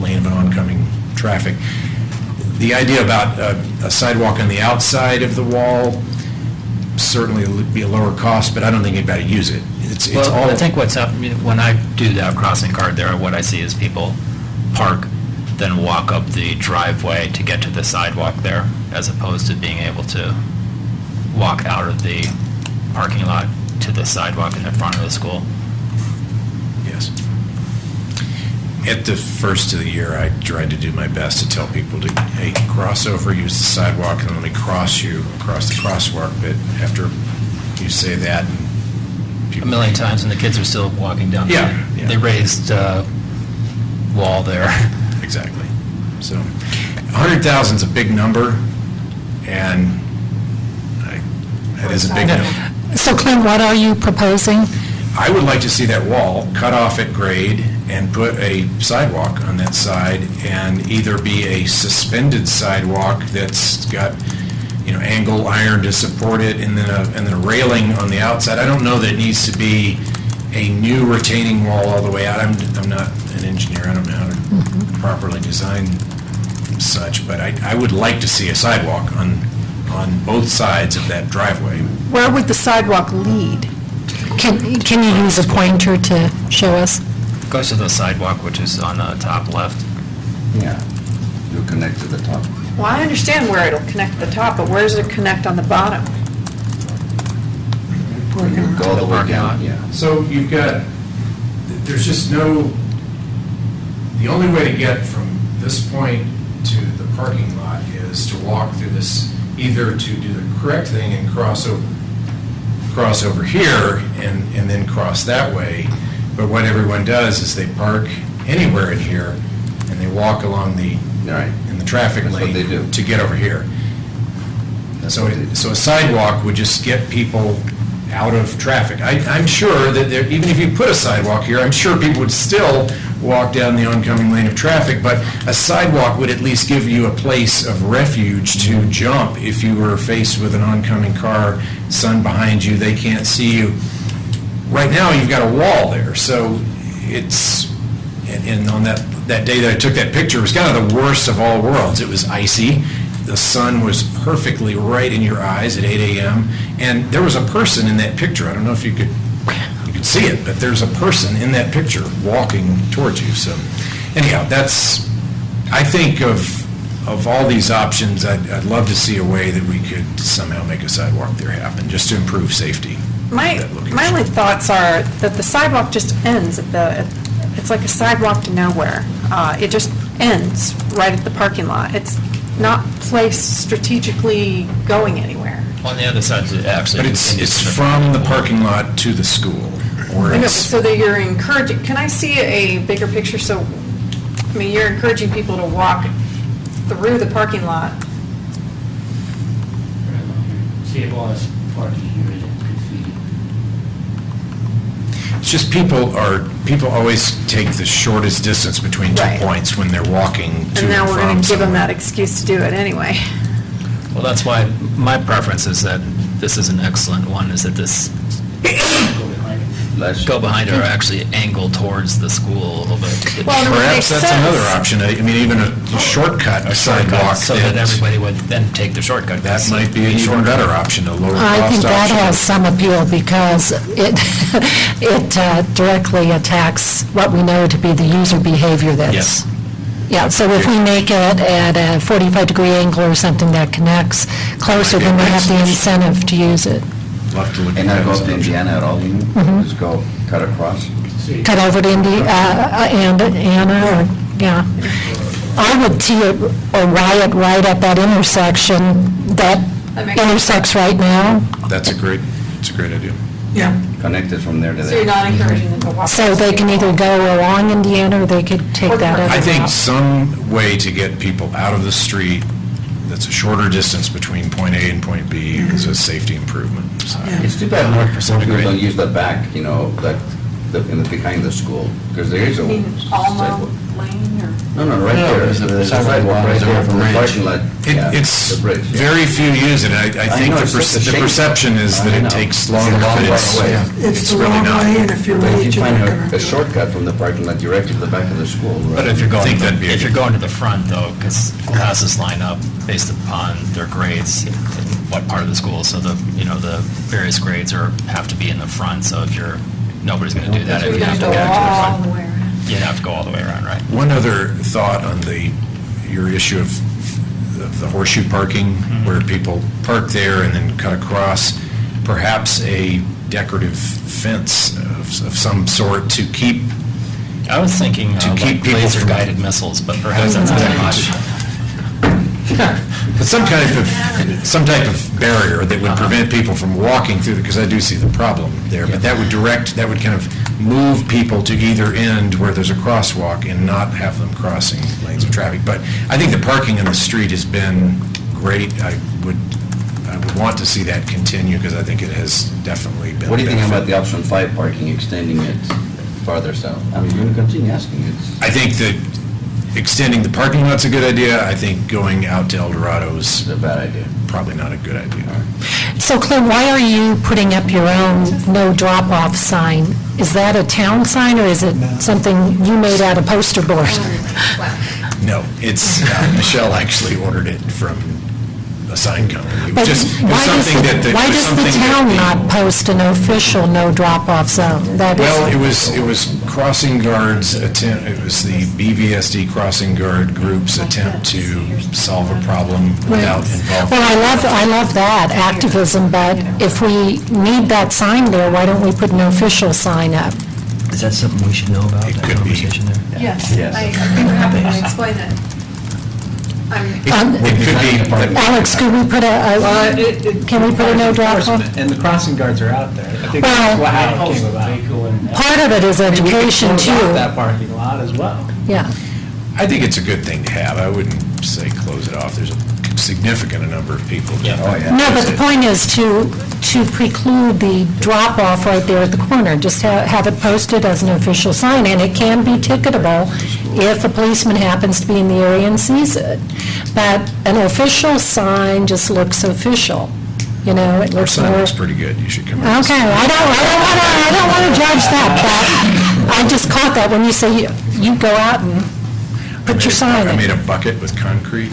lane of an oncoming traffic. The idea about a sidewalk on the outside of the wall certainly would be a lower cost, but I don't think anybody would use it. It's all. I think what's happening when I do that crossing guard there, what I see is people park, then walk up the driveway to get to the sidewalk there, as opposed to being able to walk out of the parking lot to the sidewalk in the front of the school. Yes. At the first of the year, I tried to do my best to tell people to, hey, cross over, use the sidewalk, and let me cross you across the crosswalk. But after you say that, and A million times, and the kids are still walking down. Yeah, yeah. They raised wall there. Exactly. So 100,000 is a big number, and that is a big number. So Clint, what are you proposing? I would like to see that wall cut off at grade and put a sidewalk on that side, and either be a suspended sidewalk that's got, angle iron to support it, and then a railing on the outside. I don't know that it needs to be a new retaining wall all the way out. I'm not an engineer. I don't know how to properly design such, but I would like to see a sidewalk on both sides of that driveway. Where would the sidewalk lead? Can you use a pointer to show us? Goes to the sidewalk, which is on the top left. Yeah, you'll connect to the top. Well, I understand where it'll connect to the top, but where does it connect on the bottom? Go all the way down, yeah. So you've got, there's just no, the only way to get from this point to the parking lot is to walk through this, either to do the correct thing and cross over here and then cross that way. But what everyone does is they park anywhere in here and they walk along in the traffic lane to get over here. So a sidewalk would just get people out of traffic. I'm sure that even if you put a sidewalk here, I'm sure people would still walk down the oncoming lane of traffic, but a sidewalk would at least give you a place of refuge to jump if you were faced with an oncoming car, sun behind you, they can't see you. Right now, you've got a wall there, so it's, and on that day that I took that picture, it was kind of the worst of all worlds. It was icy. The sun was perfectly right in your eyes at 8 a.m., and there was a person in that picture. I don't know if you could see it, but there's a person in that picture walking towards you. So anyhow, I think of all these options, I'd love to see a way that we could somehow make a sidewalk there happen, just to improve safety. My only thoughts are that the sidewalk just ends it's like a sidewalk to nowhere. It just ends right at the parking lot. It's not placed strategically going anywhere. On the other side, actually. But it's from the parking lot to the school. I know, so that you're encouraging, can I see a bigger picture? So, you're encouraging people to walk through the parking lot. See, it was parking here at 2 feet. It's just people always take the shortest distance between 2 points when they're walking to and from. And now we're going to give them that excuse to do it anyway. Well, that's why my preference is that this is an excellent one, is that this go behind it or actually angle towards the school a little bit. Perhaps that's another option. Even a shortcut, a sidewalk. So that everybody would then take the shortcut. That might be an even better option, a lower cost option. I think that has some appeal because it directly attacks what we know to be the user behavior that's... Yes. Yeah, so if we make it at a 45-degree angle or something that connects closer, then we have the incentive to use it. Love to look and not go up to Indiana at all, just go cut across. Cut over to Anna, or, yeah. I would tee it or riot right at that intersection that intersects right now. It's a great idea. Yeah. Connected from there to there. So you're not encouraging them to walk. So they can either go along Indiana or they could take that other I think route. some way to get people out of the street that's a shorter distance between point A and point B is a safety improvement. So. It's too bad more people don't use the back, behind the school, because there is a... Alma Lane or? No, right there. There's a sidewalk right there from the parking lot. It's the bridge. very few use it. I think know, the perception is that it takes longer, but It's the really wrong not. way, and if you're But if late, you you're find not gonna... a shortcut from the parking lot directly to the back of the school, right? But if you're going to the front, though, because classes line up based upon their grades, in what part of the school, so the various grades have to be in the front, so if nobody's going to do that if you have to get to the front. You'd have to go all the way around, right? One other thought on your issue of the horseshoe parking, where people park there and then cut across, perhaps a decorative fence of some sort to keep... I was thinking keep people laser-guided missiles, but perhaps that's not much. But some type of barrier that would prevent people from walking through, because I do see the problem there, but that would kind of move people to either end where there's a crosswalk and not have them crossing lanes of traffic. But I think the parking on the street has been great. I would want to see that continue, because I think it has definitely been. What do you think benefit. about the option 5 parking, extending it farther south? I mean, you're going to continue asking it. I think that extending the parking lot's a good idea. I think going out to El Dorado is a bad idea. Probably not a good idea. So Clint, why are you putting up your own no drop-off sign? Is that a town sign, or is it something you made out of poster board? No, it's, Michelle actually ordered it from a sign company. It was But just, it was why does something that. why does the town not post an official no drop-off zone? That Well, is- it was crossing guards attempt, it was the BVSD crossing guard group's attempt to solve a problem without involving. Well, I love that activism, but if we need that sign there, why don't we put an official sign up? Is that something we should know about, that conversation there? Yes, Yes. I think we're happy to explain it. Alex, could we put can we put a no drop-off? And the crossing guards are out there. I think Well, that's how it came about. Part of it is I mean, we could education, close out too. that parking lot as well. Yeah. I think it's a good thing to have. I wouldn't say close it off. There's a significant number of people. No, but the point is to preclude the drop-off right there at the corner. Just have it posted as an official sign, and it can be ticketable if a policeman happens to be in the area and sees it. But an official sign just looks official, you know, it Our looks sign more... looks pretty good. You should come in. Okay, I don't want to judge that, but I just caught that when you say you go out and put your sign I in. made a bucket with concrete.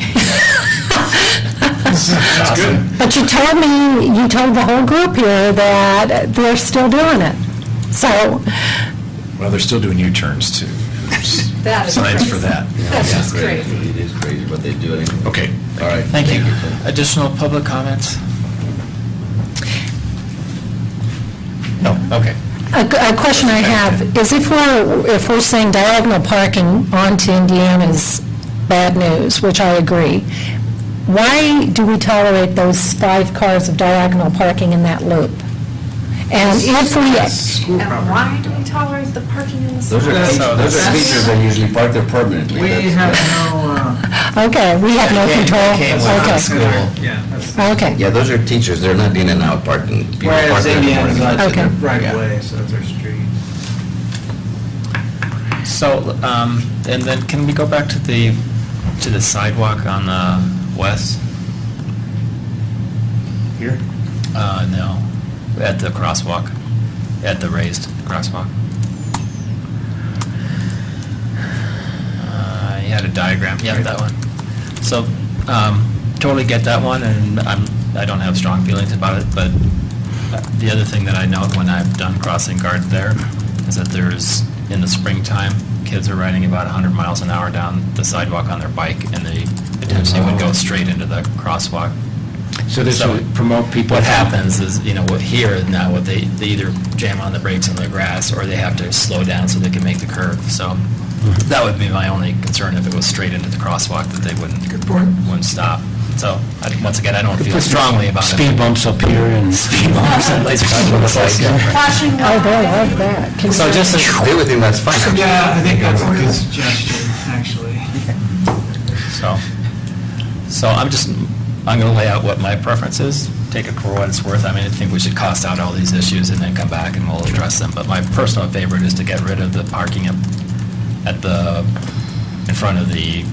That's good. But you told the whole group here that they're still doing it. So, Well, they're still doing U-turns too. And there's That is signs crazy. for that. That's just crazy. It is crazy, but they do it anyway. Okay. All right. Thank you. Additional public comments? No, okay. a question I have is if we're saying diagonal parking onto Indiana is bad news, which I agree, why do we tolerate those 5 cars of diagonal parking in that loop? And if we... And why do we tolerate the parking in the Those are teachers that usually park there permanently. We have no, Okay, we have no control? yeah. Okay. Yeah, those are teachers, they're not in and out parking. People park Whereas there Indiana's permanently. on Okay. the right Yeah. way, so it's our street. So, and then can we go back to the sidewalk on the west? Here? No, at the crosswalk, at the raised crosswalk. You had a diagram, yeah, that one. So, totally get that one, and I don't have strong feelings about it, but the other thing that I note when I've done crossing guard there is that there's, in the springtime, kids are riding about 100 miles an hour down the sidewalk on their bike, and they potentially would go straight into the crosswalk. So this would promote people. What happens is, here now, they either jam on the brakes in the grass, or they have to slow down so they can make the curve. So that would be my only concern if it was straight into the crosswalk, that they wouldn't stop. So, once again, I don't feel strongly about it. Speed bumps up here and... Speed bumps and lights on the bike. Flashing Oh, they love that. Can So you- just, They would think that's fine. Yeah, I think that's a good suggestion, actually. so I'm going to lay out what my preference is, take it for what it's worth. I mean, I think we should cost out all these issues and then come back and we'll address them. But my personal favorite is to get rid of the parking in front of the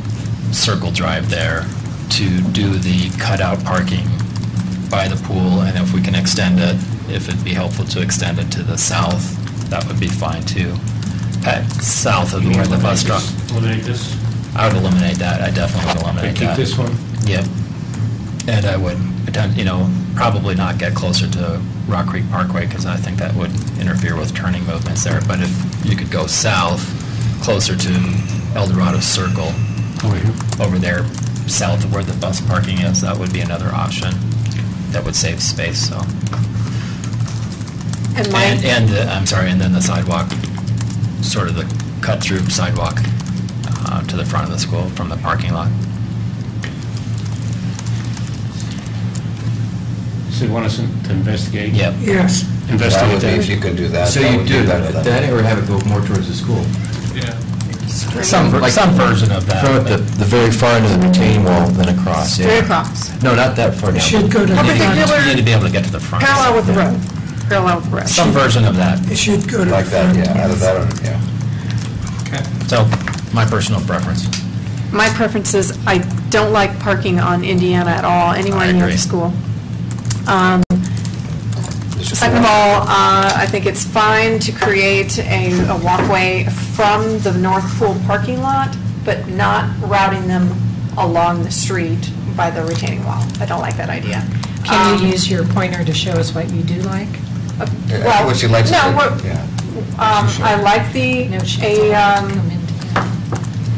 Circle Drive there, to do the cutout parking by the pool, and if we can extend it, if it'd be helpful to extend it to the south, that would be fine too. South of where the bus stop. Eliminate this? I would eliminate that, I definitely would eliminate that. Keep this one? Yep. And I would, probably not get closer to Rock Creek Parkway, because I think that would interfere with turning movements there. But if you could go south, closer to El Dorado Circle, over there, south of where the bus parking is, that would be another option that would save space, so. And then the sidewalk, sort of the cut-through sidewalk to the front of the school from the parking lot. So you want us to investigate? Yep. Yes. That would be, if Investigate you could do that. So that you would be do better than- that, or have it go more towards the school? Some version of that. From the very far end of the retaining wall, then across, yeah. Straight across. No, not that far down. It should go to the Perpendicular. You need to be able to get to the front. Parallel with the road. Parallel with the road. Some version of that. It should go to the Like that, front. yeah, either that or, yeah. So, my personal preference. My preference is, I don't like parking on Indiana at all, anywhere I near agree. the school. Second of all, I think it's fine to create a walkway from the North Pool parking lot, but not routing them along the street by the retaining wall. I don't like that idea. Can you use your pointer to show us what you do like? Well, What she likes to no, do, we're- yeah. I like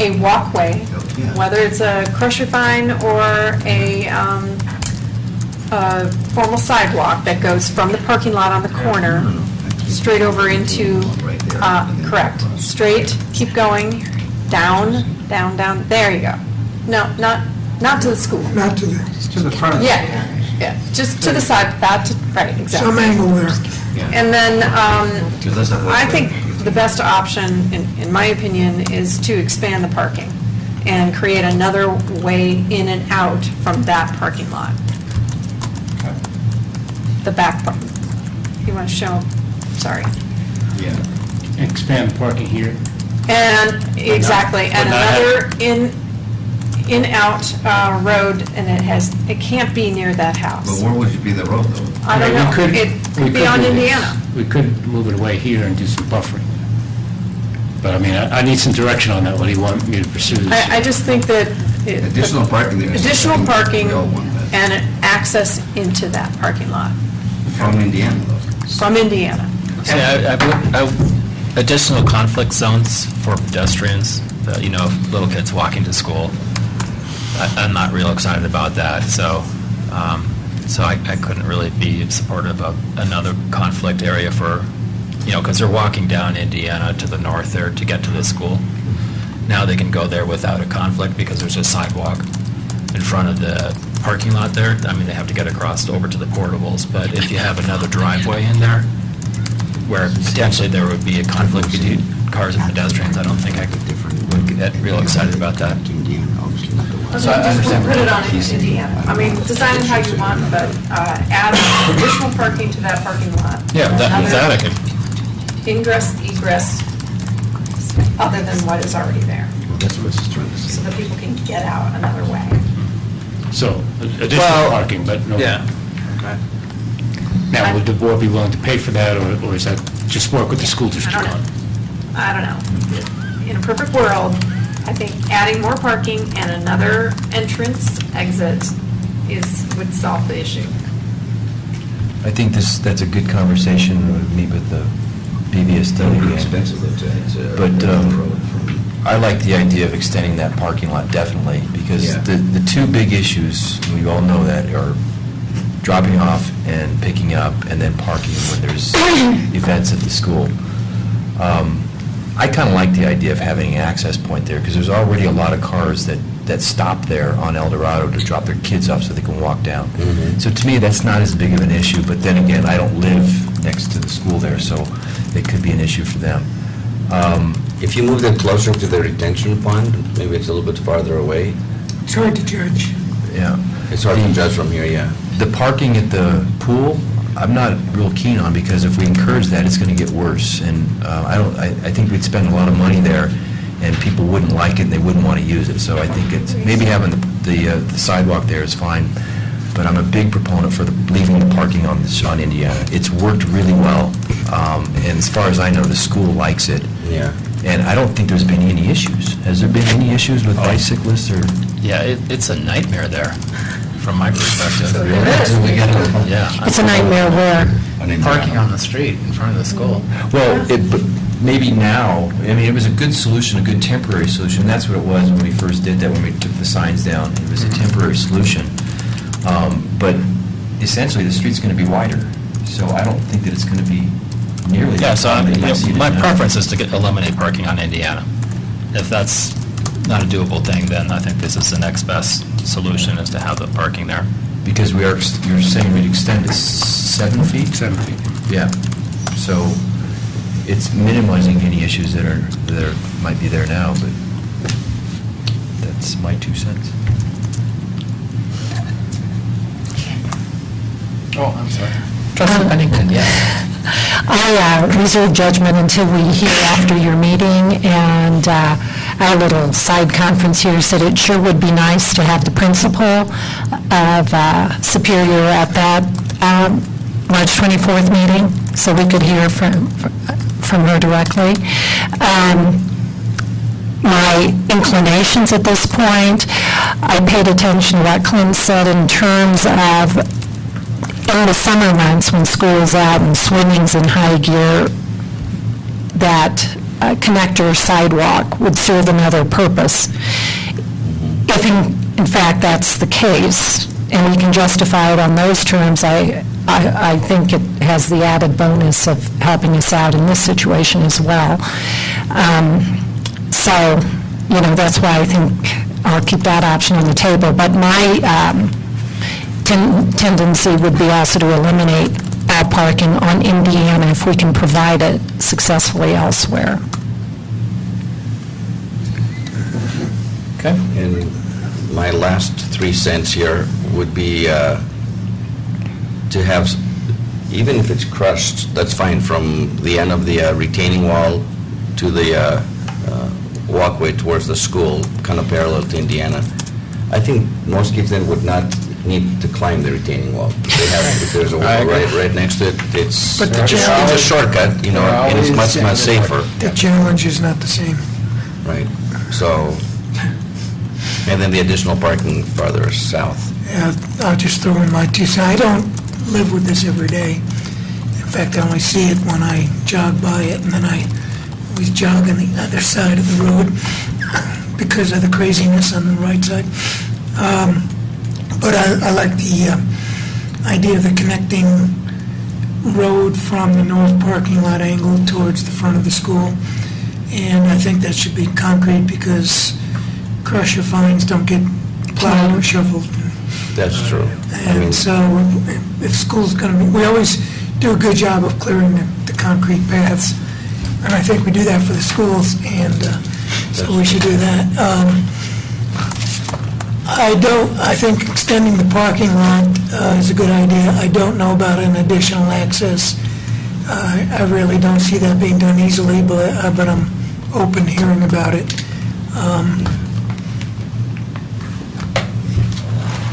a walkway, whether it's a crusher fine or a formal sidewalk that goes from the parking lot on the corner straight over into, correct, straight, keep going, down, down, down, there you go. No, not to the school. Not to the, To the front of the Yeah, yeah, just to the side, right, exactly. some angle there. And then, I think the best option, in my opinion, is to expand the parking and create another way in and out from that parking lot. The back part. You want to show, sorry. Yeah. Expand parking here. And, exactly, and but not have- another in-out road, and it can't be near that house. But where would you be the road, though? I don't Yeah, we know, could- it we could be could on do this. Indiana. We could move it away here and do some buffering. But I mean, I need some direction on that. What do you want me to pursue this? I just think that. Additional parking there. Additional parking We all want that. and an access into that parking lot From Indiana, though. from Indiana. See, additional conflict zones for pedestrians, little kids walking to school. I'm not real excited about that, so I couldn't really be supportive of another conflict area for, because they're walking down Indiana to the north there to get to the school. Now they can go there without a conflict because there's a sidewalk in front of the parking lot there. I mean, they have to get across over to the portables, but if you have another driveway in there, where potentially there would be a conflict between cars and pedestrians, I don't think I would get real excited about that. So I understand. Put it on Indiana. I mean, design it how you want, but add additional parking to that parking lot. Yeah, that I can. Ingress, egress, other than what is already there, That's what she's trying to so say. that people can get out another way. So, additional parking, but no. Yeah. Now, would the board be willing to pay for that, or is that just work with the school district on? I don't know. In a perfect world, I think adding more parking and another entrance, exit would solve the issue. I think that's a good conversation, we'll meet with the BVS study. Pretty expensive, though, But I like the idea of extending that parking lot, definitely, because Yeah. the two big issues, we all know that, are dropping off and picking up, and then parking when there's events at the school. I kind of like the idea of having an access point there, because there's already a lot of cars that stop there on El Dorado to drop their kids off so they can walk down. So to me, that's not as big of an issue, but then again, I don't live next to the school there, so it could be an issue for them. If you move them closer to the retention pond, maybe it's a little bit farther away. It's hard to judge. Yeah. It's hard to judge from here, yeah. The parking at the pool, I'm not real keen on, because if we encourage that, it's going to get worse. And I think we'd spend a lot of money there, and people wouldn't like it, and they wouldn't want to use it. So I think maybe having the sidewalk there is fine, but I'm a big proponent for leaving the parking on Indiana. It's worked really well, and as far as I know, the school likes it. Yeah. And I don't think there's been any issues. Has there been any issues with bicyclists or? Yeah, it's a nightmare there, from my perspective. Yeah. It's a nightmare where? Parking on the street in front of the school. Well, but maybe now, I mean, it was a good solution, a good temporary solution. That's what it was when we first did that, when we took the signs down. It was a temporary solution. But essentially, the street's going to be wider. So I don't think that it's going to be nearly. Yeah, so my preference. preference is to eliminate parking on Indiana. If that's not a doable thing, then I think this is the next best solution, is to have the parking there. Because you're saying we'd extend it 7 feet? 7 feet. Yeah. So it's minimizing any issues that might be there now, but that's my 2 cents. Oh, I'm sorry. Trustee Pennington, yes. I reserve judgment until we hear after your meeting, and our little side conference here said it sure would be nice to have the principal of Superior at that March 24th meeting, so we could hear from her directly. My inclinations at this point, I paid attention to what Clint said in terms of in the summer months when school's out and swimming's in high gear, that connector sidewalk would serve another purpose. If in fact that's the case, and we can justify it on those terms, I think it has the added bonus of helping us out in this situation as well. So, that's why I think I'll keep that option on the table. But my tendency would be also to eliminate all parking on Indiana if we can provide it successfully elsewhere. Okay. And my last 3 cents here would be to have, even if it's crushed, that's fine, from the end of the retaining wall to the walkway towards the school, kind of parallel to Indiana. I think most kids then would not need to climb the retaining wall. They have, if there's a wall right next to it, it's a shortcut, and it's much safer. The challenge is not the same. Right. So, and then the additional parking farther south. Yeah, I'll just throw in my 2 cents. I don't live with this every day. In fact, I only see it when I jog by it, and then I always jog on the other side of the road because of the craziness on the right side. But I like the idea of the connecting road from the north parking lot angle towards the front of the school. And I think that should be concrete because crusher fines don't get plowed or shoveled. That's true. And so if school's going to be, we always do a good job of clearing the concrete paths. And I think we do that for the schools, and so we should do that. I think extending the parking lot is a good idea. I don't know about an additional access. I really don't see that being done easily, but I'm open to hearing about it.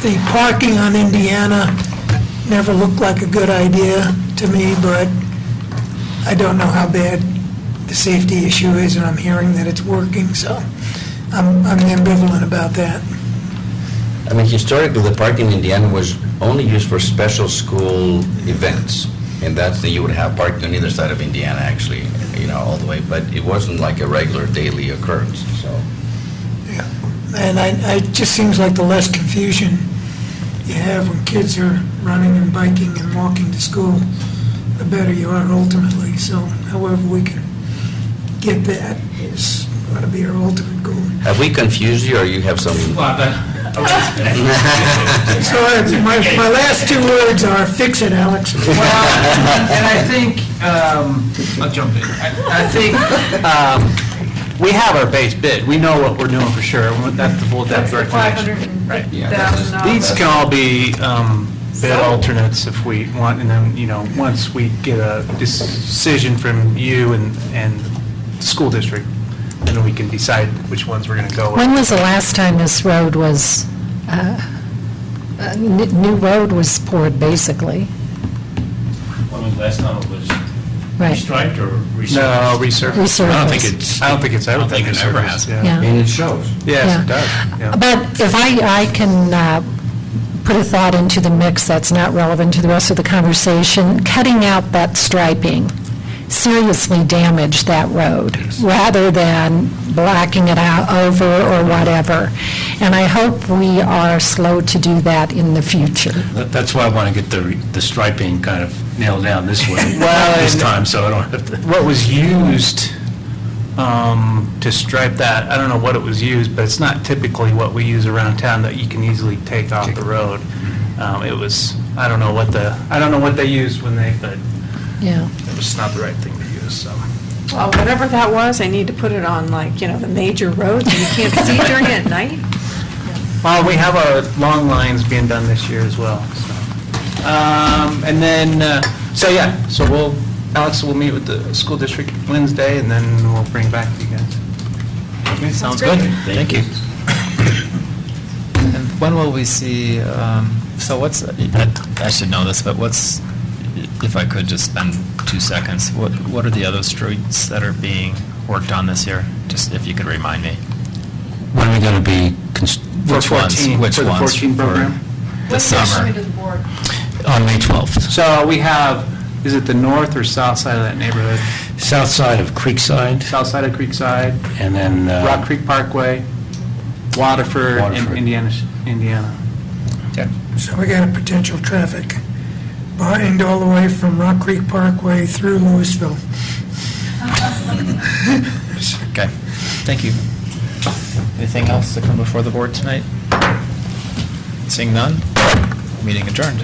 The parking on Indiana never looked like a good idea to me, but I don't know how bad the safety issue is, and I'm hearing that it's working, so I'm ambivalent about that. I mean, historically, the parking in Indiana was only used for special school events, and that's you would have parking on either side of Indiana, actually, all the way, but it wasn't like a regular daily occurrence, so. Yeah, and it just seems like the less confusion you have when kids are running and biking and walking to school, the better you are ultimately, so however we can get that is going to be our ultimate goal. Have we confused you, or you have some? So my last 2 words are fix it, Alex. Well, and I think, I'll jump in. I think we have our base bid. We know what we're doing for sure. That's the full depth of our connection. Right. These can all be bid alternates if we want, and then, once we get a decision from you and the school district, then we can decide which ones we're going to go with. When was the last time this road was, new road was poured, basically? When was the last time it was Right. restriped or resurfaced? No, resurfaced. I don't think it's ever has. Yeah. And it shows. Yes, Yeah. it does. Yeah. But if I can put a thought into the mix that's not relevant to the rest of the conversation, cutting out that striping seriously damaged that road, rather than blacking it out over or whatever. And I hope we are slow to do that in the future. That's why I want to get the striping kind of nailed down this way, this time, so I don't have to. What was used to stripe that, I don't know what it was used, but it's not typically what we use around town that you can easily take off the road. It was, I don't know what they used when but Yeah. it was not the right thing to use, so. Well, whatever that was, I need to put it on, like, the major roads, and you can't see during it at night. Well, we have our long lines being done this year as well, so. And then, so Alex will meet with the school district Wednesday, and then we'll bring it back to you guys. Okay, sounds good. Thank you. And when will we see, so what's, I should know this, but if I could just spend 2 seconds, what are the other streets that are being worked on this year? Just if you could remind me. When are we going to be, Which ones? Which For the ones 14 program? this summer? on May 12th? So we have, is it the north or south side of that neighborhood? South side of Creekside. South side of Creekside, And then... Rock Creek Parkway, Waterford, and Waterford. Indiana. So we got a potential traffic bind all the way from Rock Creek Parkway through Louisville. Okay, thank you. Anything else to come before the board tonight? Seeing none, meeting adjourned.